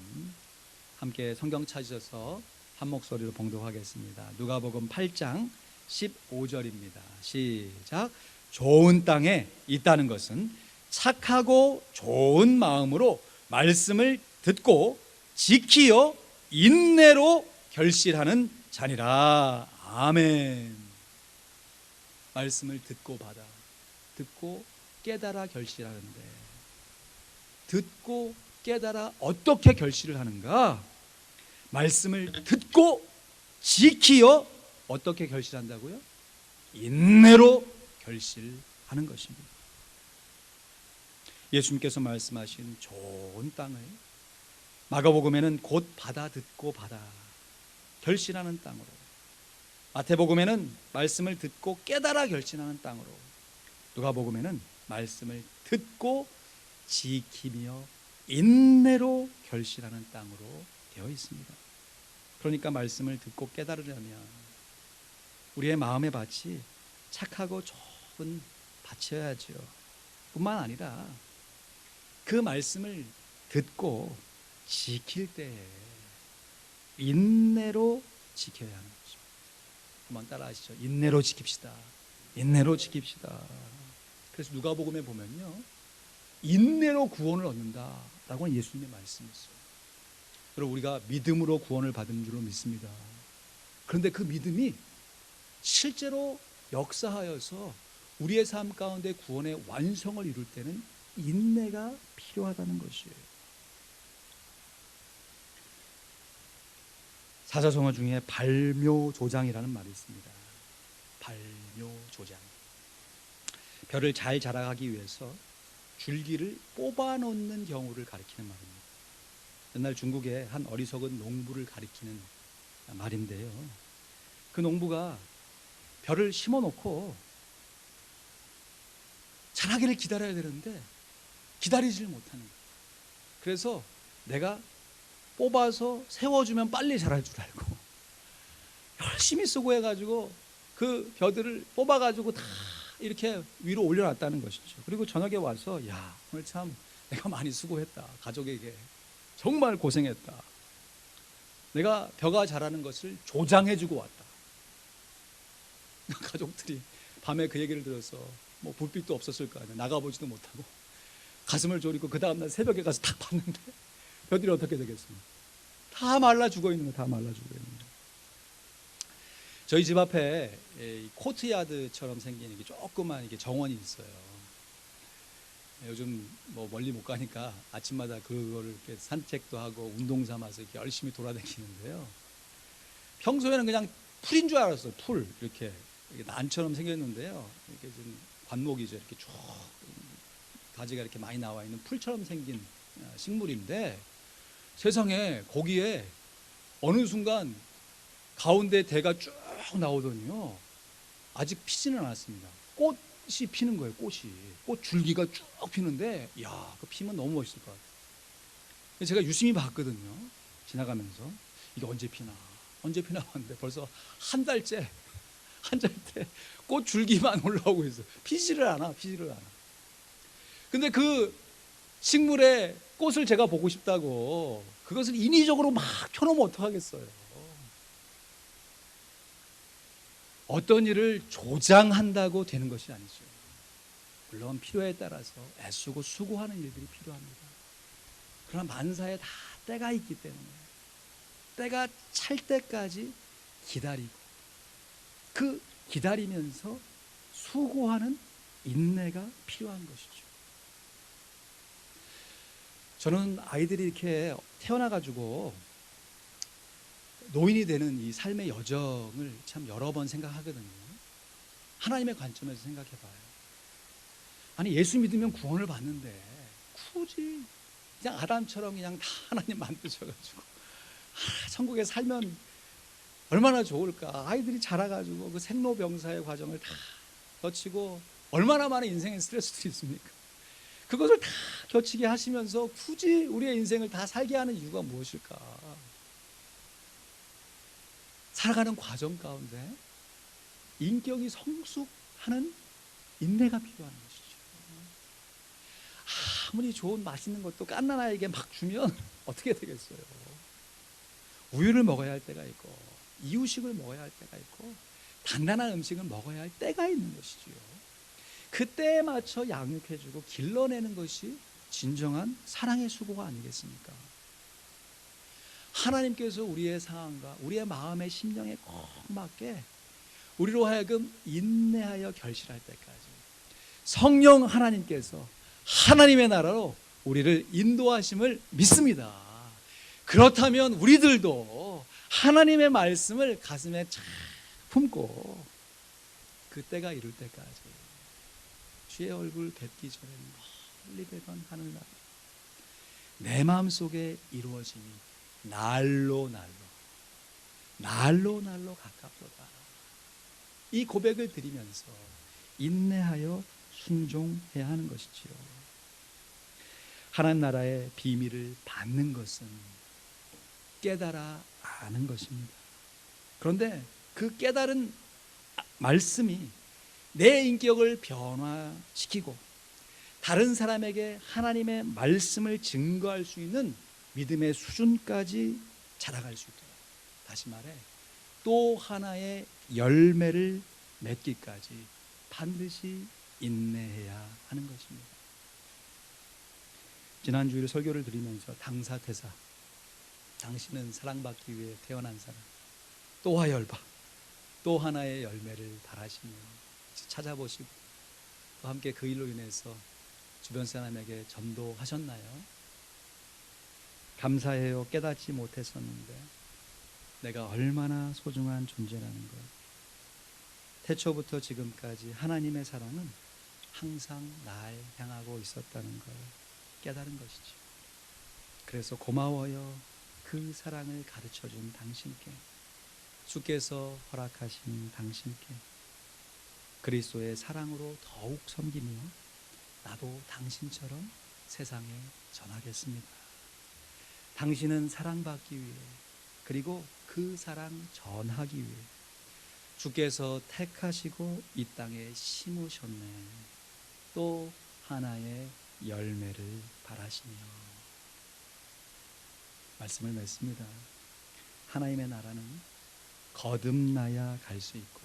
함께 성경 찾으셔서 한 목소리로 봉독하겠습니다. 누가복음 8장 15절입니다. 시작. 좋은 땅에 있다는 것은 착하고 좋은 마음으로 말씀을 듣고 지키어 인내로 결실하는 자니라. 아멘. 말씀을 듣고 받아, 듣고 깨달아 결실하는데, 듣고 깨달아 어떻게 결실을 하는가? 말씀을 듣고 지키어 어떻게 결실한다고요? 인내로 결실하는 것입니다. 예수님께서 말씀하신 좋은 땅을 마가복음에는 곧 받아 듣고 받아 결신하는 땅으로, 마태복음에는 말씀을 듣고 깨달아 결신하는 땅으로, 누가복음에는 말씀을 듣고 지키며 인내로 결신하는 땅으로 되어 있습니다. 그러니까 말씀을 듣고 깨달으려면 우리의 마음의 밭이 착하고 좋은 밭이어야죠. 뿐만 아니라 그 말씀을 듣고 지킬 때에 인내로 지켜야 하는 거죠. 한번 따라하시죠. 인내로 지킵시다. 인내로 지킵시다. 그래서 누가복음에 보면요, 인내로 구원을 얻는다라고 예수님의 말씀이 있어요. 그리고 우리가 믿음으로 구원을 받은 줄로 믿습니다. 그런데 그 믿음이 실제로 역사하여서 우리의 삶 가운데 구원의 완성을 이룰 때는 인내가 필요하다는 것이에요. 사자성어 중에 발묘조장이라는 말이 있습니다. 발묘조장. 벼를 잘 자라가기 위해서 줄기를 뽑아놓는 경우를 가리키는 말입니다. 옛날 중국의 한 어리석은 농부를 가리키는 말인데요, 그 농부가 벼를 심어놓고 자라기를 기다려야 되는데 기다리지를 못하는 거예요. 그래서 내가 뽑아서 세워주면 빨리 자랄 줄 알고 열심히 수고해가지고 그 벼들을 뽑아가지고 다 이렇게 위로 올려놨다는 것이죠. 그리고 저녁에 와서, 야, 오늘 참 내가 많이 수고했다. 가족에게 정말 고생했다. 내가 벼가 자라는 것을 조장해주고 왔다. 가족들이 밤에 그 얘기를 들어서 뭐 불빛도 없었을 거 아니에요. 나가보지도 못하고 가슴을 졸이고 그 다음날 새벽에 가서 딱 봤는데 벼들이 어떻게 되겠습니까? 다 말라 죽어 있는 거예요. 다 말라 죽어 있는 거예요. 저희 집 앞에 코트야드처럼 생긴 이게 조그만 이게 정원이 있어요. 요즘 뭐 멀리 못 가니까 아침마다 그거를 이렇게 산책도 하고 운동 삼아서 이렇게 열심히 돌아다니는데요. 평소에는 그냥 풀인 줄 알았어요. 풀 이렇게 난처럼 생겼는데요. 이렇게 좀 관목이죠. 이렇게 쭉 가지가 이렇게 많이 나와 있는 풀처럼 생긴 식물인데, 세상에 거기에 어느 순간 가운데 대가 쭉 나오더니요, 아직 피지는 않았습니다. 꽃이 피는 거예요. 꽃 줄기가 쭉 피는데, 야, 그 피면 너무 멋있을 것 같아요. 제가 유심히 봤거든요. 지나가면서 이게 언제 피나 봤는데 벌써 한 달째 꽃 줄기만 올라오고 있어요. 피지를 않아. 근데 그 식물의 꽃을 제가 보고 싶다고 그것을 인위적으로 막 펴놓으면 어떡하겠어요. 어떤 일을 조장한다고 되는 것이 아니죠. 물론 필요에 따라서 애쓰고 수고하는 일들이 필요합니다. 그러나 만사에 다 때가 있기 때문에 때가 찰 때까지 기다리고, 그 기다리면서 수고하는 인내가 필요한 것이죠. 저는 아이들이 이렇게 태어나가지고 노인이 되는 이 삶의 여정을 참 여러 번 생각하거든요. 하나님의 관점에서 생각해봐요. 아니, 예수 믿으면 구원을 받는데 굳이 그냥 아담처럼 그냥 다 하나님 만드셔가지고 천국에 살면 얼마나 좋을까. 아이들이 자라가지고 그 생로병사의 과정을 다 거치고 얼마나 많은 인생의 스트레스들이 있습니까? 그것을 다 겨치게 하시면서 굳이 우리의 인생을 다 살게 하는 이유가 무엇일까? 살아가는 과정 가운데 인격이 성숙하는 인내가 필요한 것이죠. 아무리 좋은 맛있는 것도 갓난아이에게 막 주면 어떻게 되겠어요? 우유를 먹어야 할 때가 있고 이유식을 먹어야 할 때가 있고 단단한 음식을 먹어야 할 때가 있는 것이지요. 그 때에 맞춰 양육해주고 길러내는 것이 진정한 사랑의 수고가 아니겠습니까? 하나님께서 우리의 상황과 우리의 마음의 심령에 꼭 맞게 우리로 하여금 인내하여 결실할 때까지 성령 하나님께서 하나님의 나라로 우리를 인도하심을 믿습니다. 그렇다면 우리들도 하나님의 말씀을 가슴에 착 품고 그 때가 이룰 때까지 주의 얼굴 뵙기 전에 멀리 되던 하늘나라, 내 마음속에 이루어짐이 날로 가깝도다. 이 고백을 드리면서 인내하여 순종해야 하는 것이지요. 하나님 나라의 비밀을 받는 것은 깨달아 아는 것입니다. 그런데 그 깨달은 말씀이 내 인격을 변화시키고 다른 사람에게 하나님의 말씀을 증거할 수 있는 믿음의 수준까지 자라갈 수 있도록, 다시 말해 또 하나의 열매를 맺기까지 반드시 인내해야 하는 것입니다. 지난 주일 설교를 드리면서 당사대사, 당신은 사랑받기 위해 태어난 사람, 또 하열바, 또 하나의 열매를 바라시며 찾아보시고 또 함께 그 일로 인해서 주변 사람에게 전도하셨나요? 감사해요. 깨닫지 못했었는데 내가 얼마나 소중한 존재라는 것. 태초부터 지금까지 하나님의 사랑은 항상 날 향하고 있었다는 걸 깨달은 것이죠. 그래서 고마워요. 그 사랑을 가르쳐준 당신께, 주께서 허락하신 당신께 그리스도의 사랑으로 더욱 섬기며 나도 당신처럼 세상에 전하겠습니다. 당신은 사랑받기 위해, 그리고 그 사랑 전하기 위해 주께서 택하시고 이 땅에 심으셨네. 또 하나의 열매를 바라시며 말씀을 맺습니다. 하나님의 나라는 거듭나야 갈 수 있고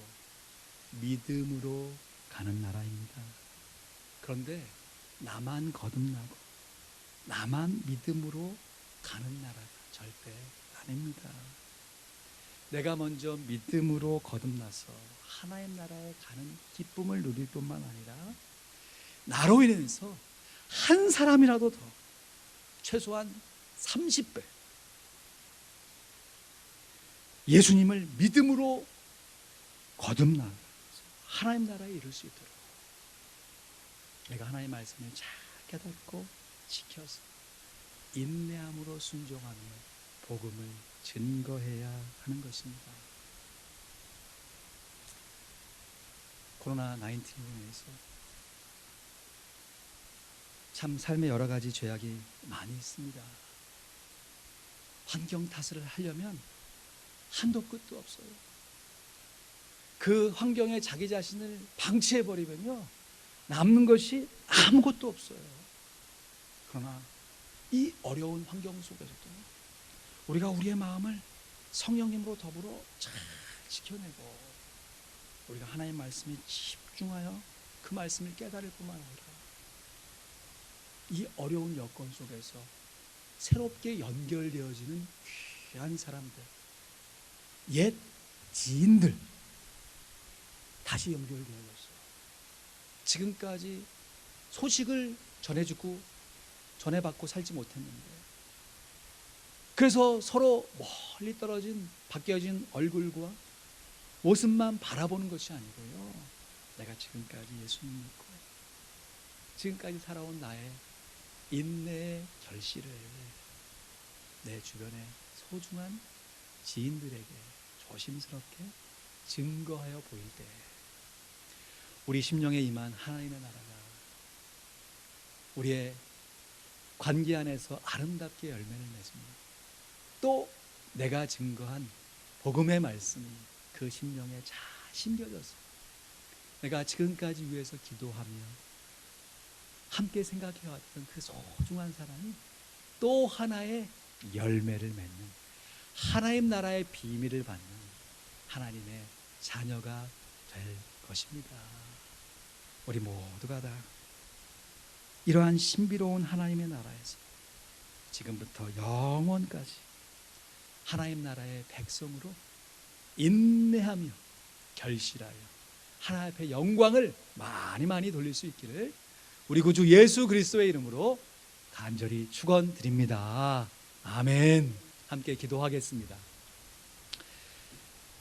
믿음으로 가는 나라입니다. 그런데 나만 거듭나고 나만 믿음으로 가는 나라가 절대 아닙니다. 내가 먼저 믿음으로 거듭나서 하나님 나라에 가는 기쁨을 누릴 뿐만 아니라 나로 인해서 한 사람이라도 더, 최소한 30배 예수님을 믿음으로 거듭나 하나님 나라에 이룰 수 있도록 내가 하나님의 말씀을 잘 깨닫고 지켜서 인내함으로 순종하며 복음을 증거해야 하는 것입니다. 코로나19로 인해서 참 삶에 여러 가지 죄악이 많이 있습니다. 환경 탓을 하려면 한도 끝도 없어요. 그 환경에 자기 자신을 방치해버리면요, 남는 것이 아무것도 없어요. 그러나 이 어려운 환경 속에서도 우리가 우리의 마음을 성령님으로 더불어 잘 지켜내고 우리가 하나님의 말씀에 집중하여 그 말씀을 깨달을 뿐만 아니라 이 어려운 여건 속에서 새롭게 연결되어지는 귀한 사람들, 옛 지인들 다시 연결되어졌어요. 지금까지 소식을 전해받고 살지 못했는데, 그래서 서로 멀리 떨어진 바뀌어진 얼굴과 모습만 바라보는 것이 아니고요, 내가 지금까지 예수님 믿고 지금까지 살아온 나의 인내의 결실을 내 주변의 소중한 지인들에게 조심스럽게 증거하여 보일 때 우리 심령에 임한 하나님의 나라가 우리의 관계 안에서 아름답게 열매를 맺습니다. 또 내가 증거한 복음의 말씀이 그 심령에 잘 심겨져서 내가 지금까지 위해서 기도하며 함께 생각해왔던 그 소중한 사람이 또 하나의 열매를 맺는, 하나님 나라의 비밀을 받는 하나님의 자녀가 될 것입니다. 우리 모두가 다 이러한 신비로운 하나님의 나라에서 지금부터 영원까지 하나님 나라의 백성으로 인내하며 결실하여 하나님 앞에 영광을 많이 돌릴 수 있기를 우리 구주 예수 그리스도의 이름으로 간절히 축원드립니다. 아멘. 함께 기도하겠습니다.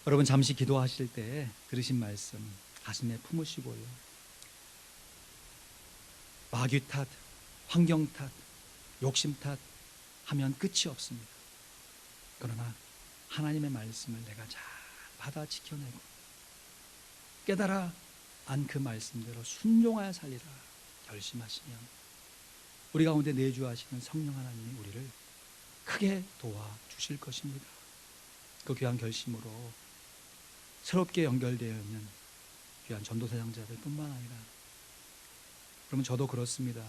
여러분, 잠시 기도하실 때 들으신 말씀 가슴에 품으시고요, 마귀 탓, 환경 탓, 욕심 탓, 하면 끝이 없습니다. 그러나 하나님의 말씀을 내가 잘 받아 지켜내고 깨달아 안 그 말씀대로 순종하여 살리라 결심하시면 우리 가운데 내주하시는 성령 하나님이 우리를 크게 도와주실 것입니다. 그 귀한 결심으로 새롭게 연결되어 있는 귀한 전도사역자들 뿐만 아니라, 그러면 저도 그렇습니다.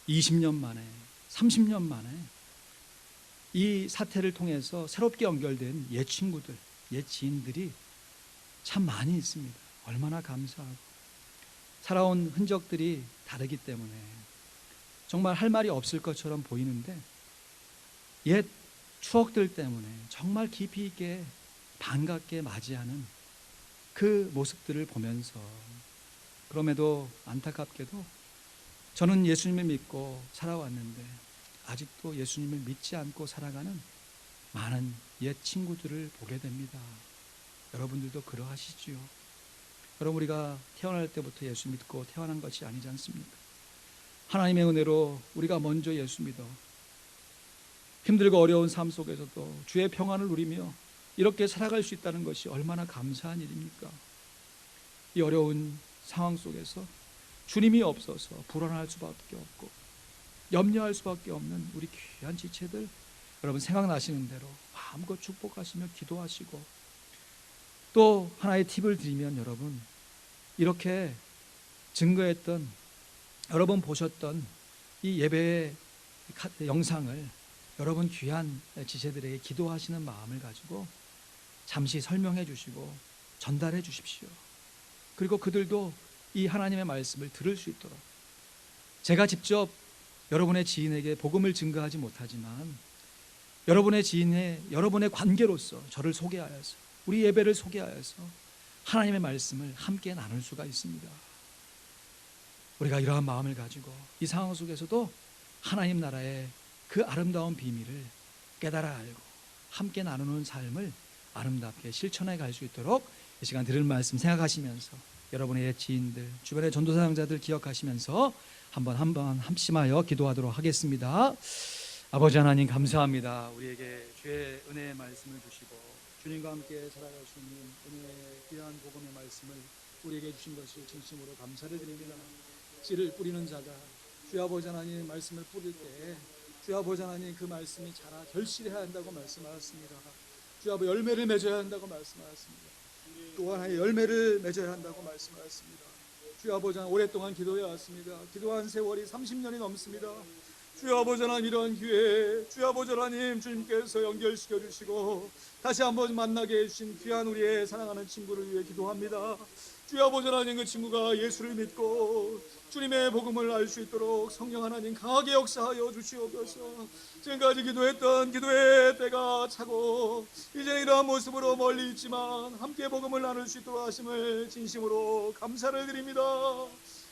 20년 만에 30년 만에 이 사태를 통해서 새롭게 연결된 옛 친구들, 옛 지인들이 참 많이 있습니다. 얼마나 감사하고, 살아온 흔적들이 다르기 때문에 정말 할 말이 없을 것처럼 보이는데 옛 추억들 때문에 정말 깊이 있게 반갑게 맞이하는 그 모습들을 보면서, 그럼에도 안타깝게도 저는 예수님을 믿고 살아왔는데 아직도 예수님을 믿지 않고 살아가는 많은 옛 친구들을 보게 됩니다. 여러분들도 그러하시지요. 여러분, 우리가 태어날 때부터 예수 믿고 태어난 것이 아니지 않습니까? 하나님의 은혜로 우리가 먼저 예수 믿어 힘들고 어려운 삶 속에서도 주의 평안을 누리며 이렇게 살아갈 수 있다는 것이 얼마나 감사한 일입니까? 이 어려운 상황 속에서 주님이 없어서 불안할 수밖에 없고 염려할 수밖에 없는 우리 귀한 지체들, 여러분 생각나시는 대로 마음껏 축복하시며 기도하시고, 또 하나의 팁을 드리면, 여러분 이렇게 증거했던, 여러분 보셨던 이 예배의 영상을 여러분 귀한 지체들에게 기도하시는 마음을 가지고 잠시 설명해 주시고 전달해 주십시오. 그리고 그들도 이 하나님의 말씀을 들을 수 있도록, 제가 직접 여러분의 지인에게 복음을 증거하지 못하지만 여러분의 지인의 여러분의 관계로서 저를 소개하여서, 우리 예배를 소개하여서 하나님의 말씀을 함께 나눌 수가 있습니다. 우리가 이러한 마음을 가지고 이 상황 속에서도 하나님 나라의 그 아름다운 비밀을 깨달아 알고 함께 나누는 삶을 아름답게 실천해 갈 수 있도록 이 시간 들을 말씀 생각하시면서 여러분의 옛 지인들, 주변의 전도사역자들 기억하시면서 한번 합심하여 기도하도록 하겠습니다. 아버지 하나님, 감사합니다. 우리에게 주의 은혜의 말씀을 주시고 주님과 함께 살아갈 수 있는 은혜의 귀한 복음의 말씀을 우리에게 주신 것을 진심으로 감사를 드립니다. 씨를 뿌리는 자가 주여 아버지 하나님 말씀을 뿌릴 때 주여 아버지 하나님 그 말씀이 자라 결실해야 한다고 말씀하셨습니다. 주여 아버지 열매를 맺어야 한다고 말씀하셨습니다. 또 하나의 열매를 맺어야 한다고 말씀하셨습니다. 주여 아버지 하나님 오랫동안 기도해 왔습니다. 기도한 세월이 30년이 넘습니다. 주여 아버지 하나님 이런 기회에 주여 아버지 하나님 주님께서 연결시켜 주시고 다시 한번 만나게 해주신 귀한 우리의 사랑하는 친구를 위해 기도합니다. 주여 아버지 하나님 그 친구가 예수를 믿고 주님의 복음을 알 수 있도록 성령 하나님 강하게 역사하여 주시옵소서. 지금까지 기도했던 기도의 때가 차고 이제 이러한 모습으로 멀리 있지만 함께 복음을 나눌 수 있도록 하심을 진심으로 감사를 드립니다.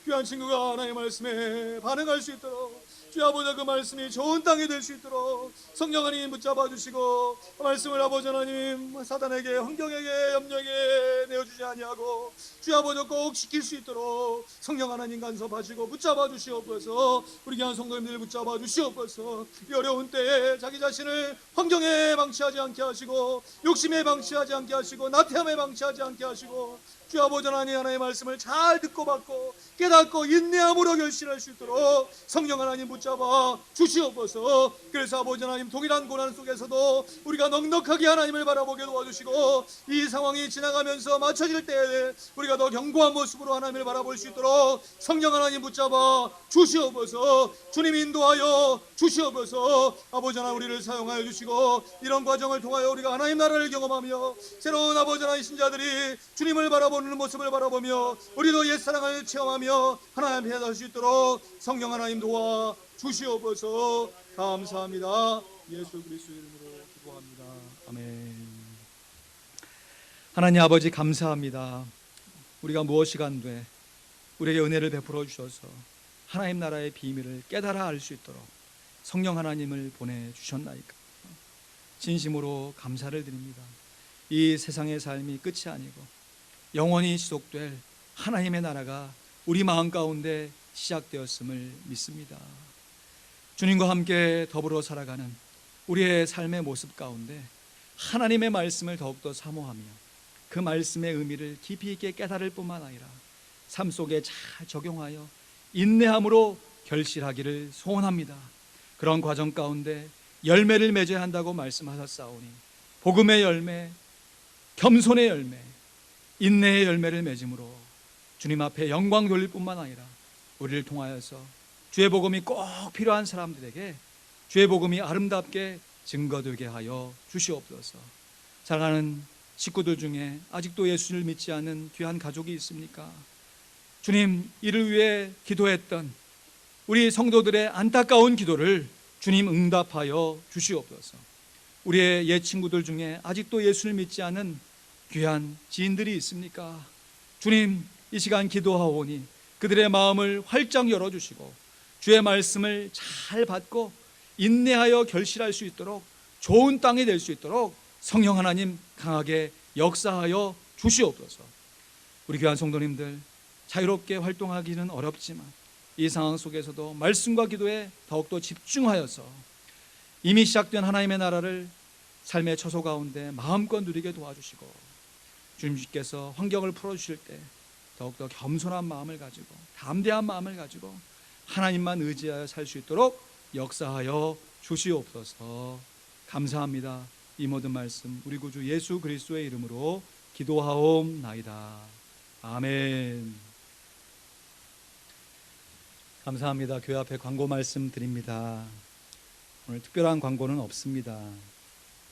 귀한 친구가 하나님의 말씀에 반응할 수 있도록 주여 아버지 그 말씀이 좋은 땅이 될 수 있도록 성령 하나님 붙잡아 주시고 그 말씀을 아버지 하나님 사단에게 환경에게 염려에게 내어주지 아니하고 주여 아버지 꼭 지킬 수 있도록 성령 하나님 간섭하시고 붙잡아 주시옵소서. 우리 귀한 성도님들 붙잡아 주시옵소서. 이 어려운 때에 자기 자신을 환경에 방치하지 않게 하시고 욕심에 방치하지 않게 하시고 나태함에 방치하지 않게 하시고 주여 아버지 하나님 하나님의 말씀을 잘 듣고 받고 깨닫고 인내함으로 결실할 수 있도록 성령 하나님 붙잡아 주시옵소서. 그래서 아버지 하나님 동일한 고난 속에서도 우리가 넉넉하게 하나님을 바라보게 도와주시고 이 상황이 지나가면서 맞춰질 때에 우리가 더 견고한 모습으로 하나님을 바라볼 수 있도록 성령 하나님 붙잡아 주시옵소서. 주님 인도하여 주시옵소서. 아버지 하나님 우리를 사용하여 주시고 이런 과정을 통하여 우리가 하나님 나라를 경험하며 새로운 아버지 하나님 신자들이 주님을 바라보는 모습을 바라보며 우리도 옛사랑을 체험하며 하나님 앞에 설 수 있도록 성령 하나님 도와 주시옵소서. 감사합니다. 예수 그리스도 이름으로 기도합니다. 아멘. 하나님 아버지 감사합니다. 우리가 무엇이 간돼 우리에게 은혜를 베풀어 주셔서 하나님 나라의 비밀을 깨달아 알 수 있도록 성령 하나님을 보내주셨나이까. 진심으로 감사를 드립니다. 이 세상의 삶이 끝이 아니고 영원히 지속될 하나님의 나라가 우리 마음 가운데 시작되었음을 믿습니다. 주님과 함께 더불어 살아가는 우리의 삶의 모습 가운데 하나님의 말씀을 더욱더 사모하며 그 말씀의 의미를 깊이 있게 깨달을 뿐만 아니라 삶 속에 잘 적용하여 인내함으로 결실하기를 소원합니다. 그런 과정 가운데 열매를 맺어야 한다고 말씀하셨사오니 복음의 열매, 겸손의 열매, 인내의 열매를 맺음으로 주님 앞에 영광 돌릴 뿐만 아니라 우리를 통하여서 주의 복음이 꼭 필요한 사람들에게 주의 복음이 아름답게 증거되게 하여 주시옵소서. 사랑하는 식구들 중에 아직도 예수를 믿지 않는 귀한 가족이 있습니까? 주님, 이를 위해 기도했던 우리 성도들의 안타까운 기도를 주님 응답하여 주시옵소서. 우리의 옛 친구들 중에 아직도 예수를 믿지 않은 귀한 지인들이 있습니까? 주님, 이 시간 기도하오니 그들의 마음을 활짝 열어주시고 주의 말씀을 잘 받고 인내하여 결실할 수 있도록 좋은 땅이 될 수 있도록 성령 하나님 강하게 역사하여 주시옵소서. 우리 귀한 성도님들 자유롭게 활동하기는 어렵지만 이 상황 속에서도 말씀과 기도에 더욱더 집중하여서 이미 시작된 하나님의 나라를 삶의 처소 가운데 마음껏 누리게 도와주시고 주님께서 환경을 풀어주실 때 더욱더 겸손한 마음을 가지고 담대한 마음을 가지고 하나님만 의지하여 살 수 있도록 역사하여 주시옵소서. 감사합니다. 이 모든 말씀 우리 구주 예수 그리스도의 이름으로 기도하옵나이다. 아멘. 감사합니다. 교회 앞에 광고 말씀 드립니다. 오늘 특별한 광고는 없습니다.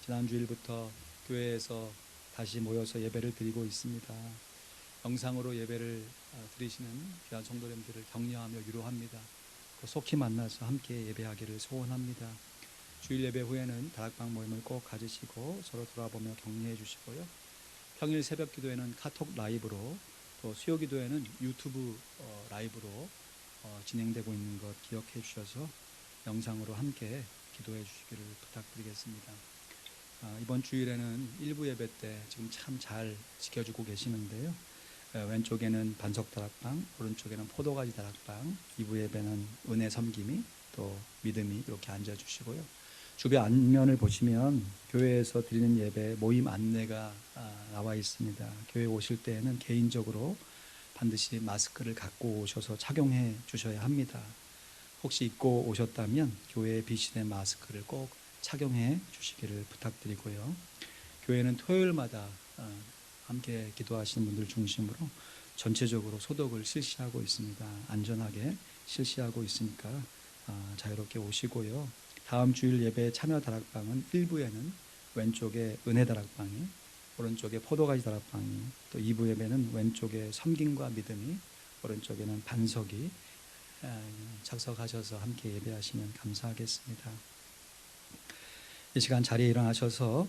지난 주일부터 교회에서 다시 모여서 예배를 드리고 있습니다. 영상으로 예배를 드리시는 귀한 성도님들을 격려하며 위로합니다. 속히 만나서 함께 예배하기를 소원합니다. 주일 예배 후에는 다락방 모임을 꼭 가지시고 서로 돌아보며 격려해 주시고요. 평일 새벽 기도회는 카톡 라이브로, 또 수요 기도회는 유튜브 라이브로 진행되고 있는 것 기억해 주셔서 영상으로 함께 기도해 주시기를 부탁드리겠습니다. 이번 주일에는 일부 예배 때 지금 참 잘 지켜주고 계시는데요. 왼쪽에는 반석 다락방, 오른쪽에는 포도가지 다락방, 2부 예배는 은혜 섬김이, 또 믿음이 이렇게 앉아주시고요. 주변 안면을 보시면 교회에서 드리는 예배 모임 안내가 나와 있습니다. 교회 오실 때에는 개인적으로 반드시 마스크를 갖고 오셔서 착용해 주셔야 합니다. 혹시 입고 오셨다면 교회에 비치된 마스크를 꼭 착용해 주시기를 부탁드리고요. 교회는 토요일마다 함께 기도하시는 분들 중심으로 전체적으로 소독을 실시하고 있습니다. 안전하게 실시하고 있으니까 자유롭게 오시고요. 다음 주일 예배 참여 다락방은 1부에는 왼쪽에 은혜 다락방이, 오른쪽에 포도가지 다락방이, 또 2부 예배는 왼쪽에 섬김과 믿음이, 오른쪽에는 반석이 착석하셔서 함께 예배하시면 감사하겠습니다. 이 시간 자리에 일어나셔서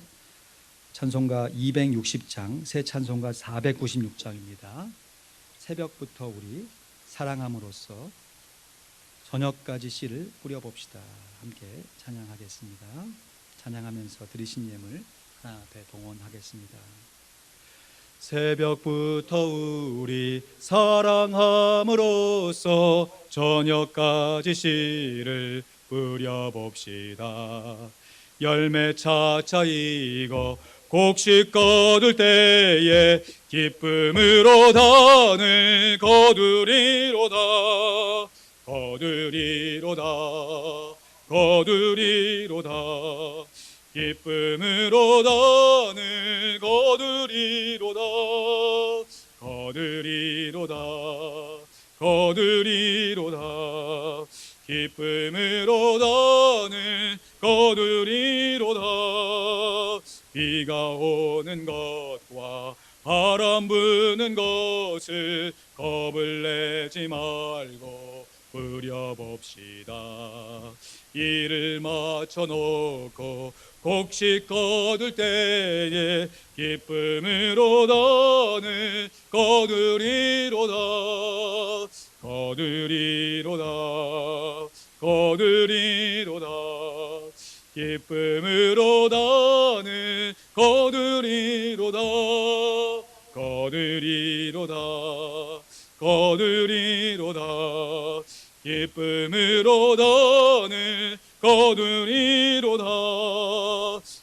찬송가 260장, 새 찬송가 496장입니다. 새벽부터 우리 사랑함으로써 저녁까지 씨를 뿌려봅시다. 함께 찬양하겠습니다. 찬양하면서 드리신 예물 하나 앞에 동원하겠습니다. 새벽부터 우리 사랑함으로써 저녁까지 씨를 뿌려봅시다. 열매 차차 익어 곡식 거둘 때에 기쁨으로 단을 거두리로다. 거두리로다. 거두리로다. 기쁨으로 단을 거두리로다. 거두리로다. 거두리로다. 기쁨으로 단을 거두리로다. 비가 오는 것과 바람 부는 것을 겁을 내지 말고 뿌려봅시다. 이를 맞춰놓고 곡식 거둘 때에 기쁨으로 단을 거두리로다. 거두리로다. 거두리로다. 기쁨으로 단을 거두리로다. 거두리로다. 거두리로다. 기쁨으로 너는 거두리로다.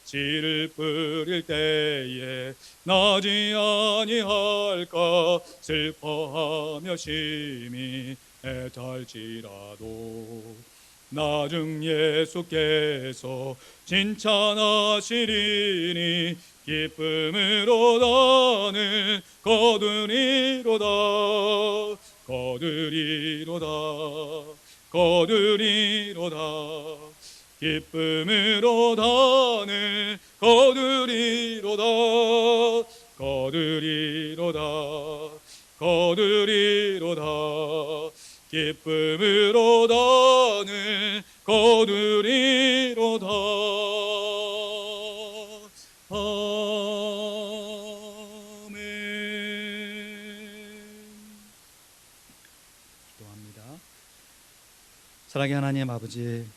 씨를 뿌릴 때에 나지 아니할까 슬퍼하며 심히 애탈지라도 나중 예수께서 칭찬하시리니 기쁨으로 너는 거두리로다. 거두리로다. 거두리로다. 기쁨으로 너는 거두리로다. 거두리로다. 거두리로다. 기쁨으로 너는 거두리로다. 아멘. 기도합니다. 사랑의 하나님 아버지,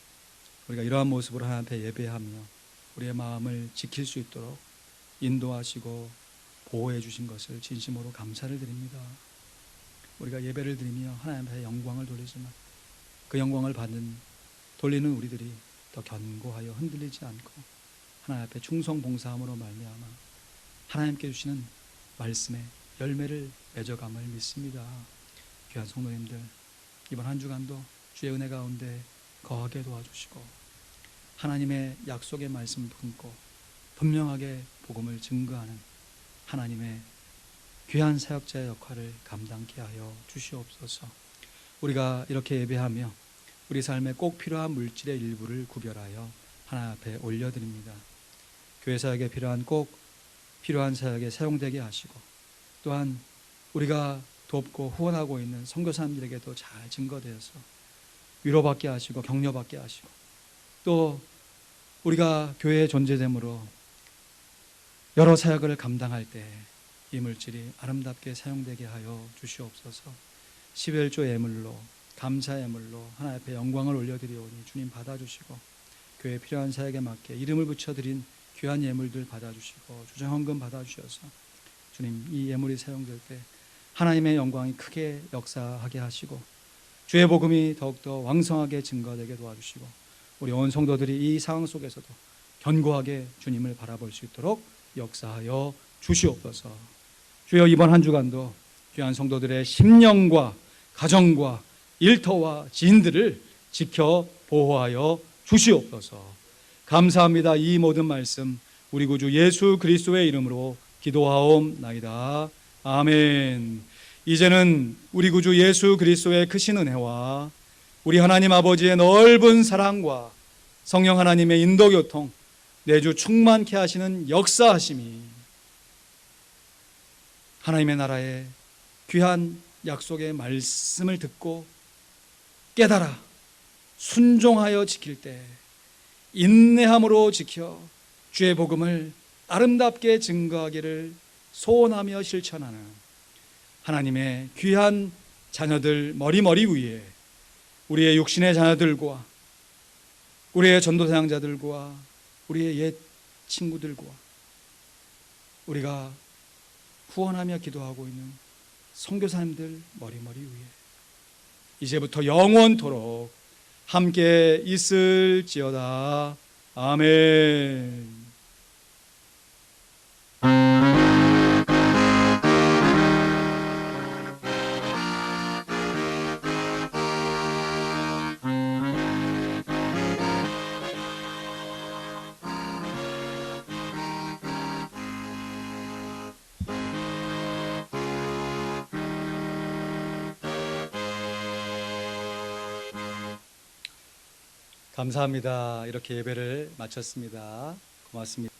우리가 이러한 모습으로 하나님 앞에 예배하며 우리의 마음을 지킬 수 있도록 인도하시고 보호해 주신 것을 진심으로 감사를 드립니다. 우리가 예배를 드리며 하나님 앞에 영광을 돌리지만 그 영광을 돌리는 우리들이 더 견고하여 흔들리지 않고 하나님 앞에 충성 봉사함으로 말미암아 하나님께 주시는 말씀의 열매를 맺어감을 믿습니다. 귀한 성도님들, 이번 한 주간도 주의 은혜 가운데 거하게 도와주시고 하나님의 약속의 말씀을 품고 분명하게 복음을 증거하는 하나님의 귀한 사역자의 역할을 감당케 하여 주시옵소서. 우리가 이렇게 예배하며 우리 삶에 꼭 필요한 물질의 일부를 구별하여 하나님 앞에 올려드립니다. 교회 사역에 꼭 필요한 사역에 사용되게 하시고 또한 우리가 돕고 후원하고 있는 선교사님들에게도 잘 증거되어서 위로받게 하시고 격려받게 하시고 또 우리가 교회의 존재됨으로 여러 사역을 감당할 때 이 물질이 아름답게 사용되게 하여 주시옵소서. 11조 예물로 감사 예물로 하나님 앞에 영광을 올려드리오니 주님 받아주시고 교회에 필요한 사역에 맞게 이름을 붙여드린 귀한 예물들 받아주시고 주정헌금 받아주셔서 주님 이 예물이 사용될 때 하나님의 영광이 크게 역사하게 하시고 주의 복음이 더욱더 왕성하게 증거되게 도와주시고 우리 온 성도들이 이 상황 속에서도 견고하게 주님을 바라볼 수 있도록 역사하여 주시옵소서. 주여, 이번 한 주간도 귀한 성도들의 심령과 가정과 일터와 지인들을 지켜 보호하여 주시옵소서. 감사합니다. 이 모든 말씀 우리 구주 예수 그리스도의 이름으로 기도하옵나이다. 아멘. 이제는 우리 구주 예수 그리스도의 크신 은혜와 우리 하나님 아버지의 넓은 사랑과 성령 하나님의 인도교통 내주 충만케 하시는 역사하심이 하나님의 나라의 귀한 약속의 말씀을 듣고 깨달아 순종하여 지킬 때 인내함으로 지켜 주의 복음을 아름답게 증거하기를 소원하며 실천하는 하나님의 귀한 자녀들 머리 위에 우리의 육신의 자녀들과 우리의 전도사역자들과 우리의 옛 친구들과 우리가 후원하며 기도하고 있는 선교사님들 머리 위에 이제부터 영원토록 함께 있을지어다. 아멘. 감사합니다. 이렇게 예배를 마쳤습니다. 고맙습니다.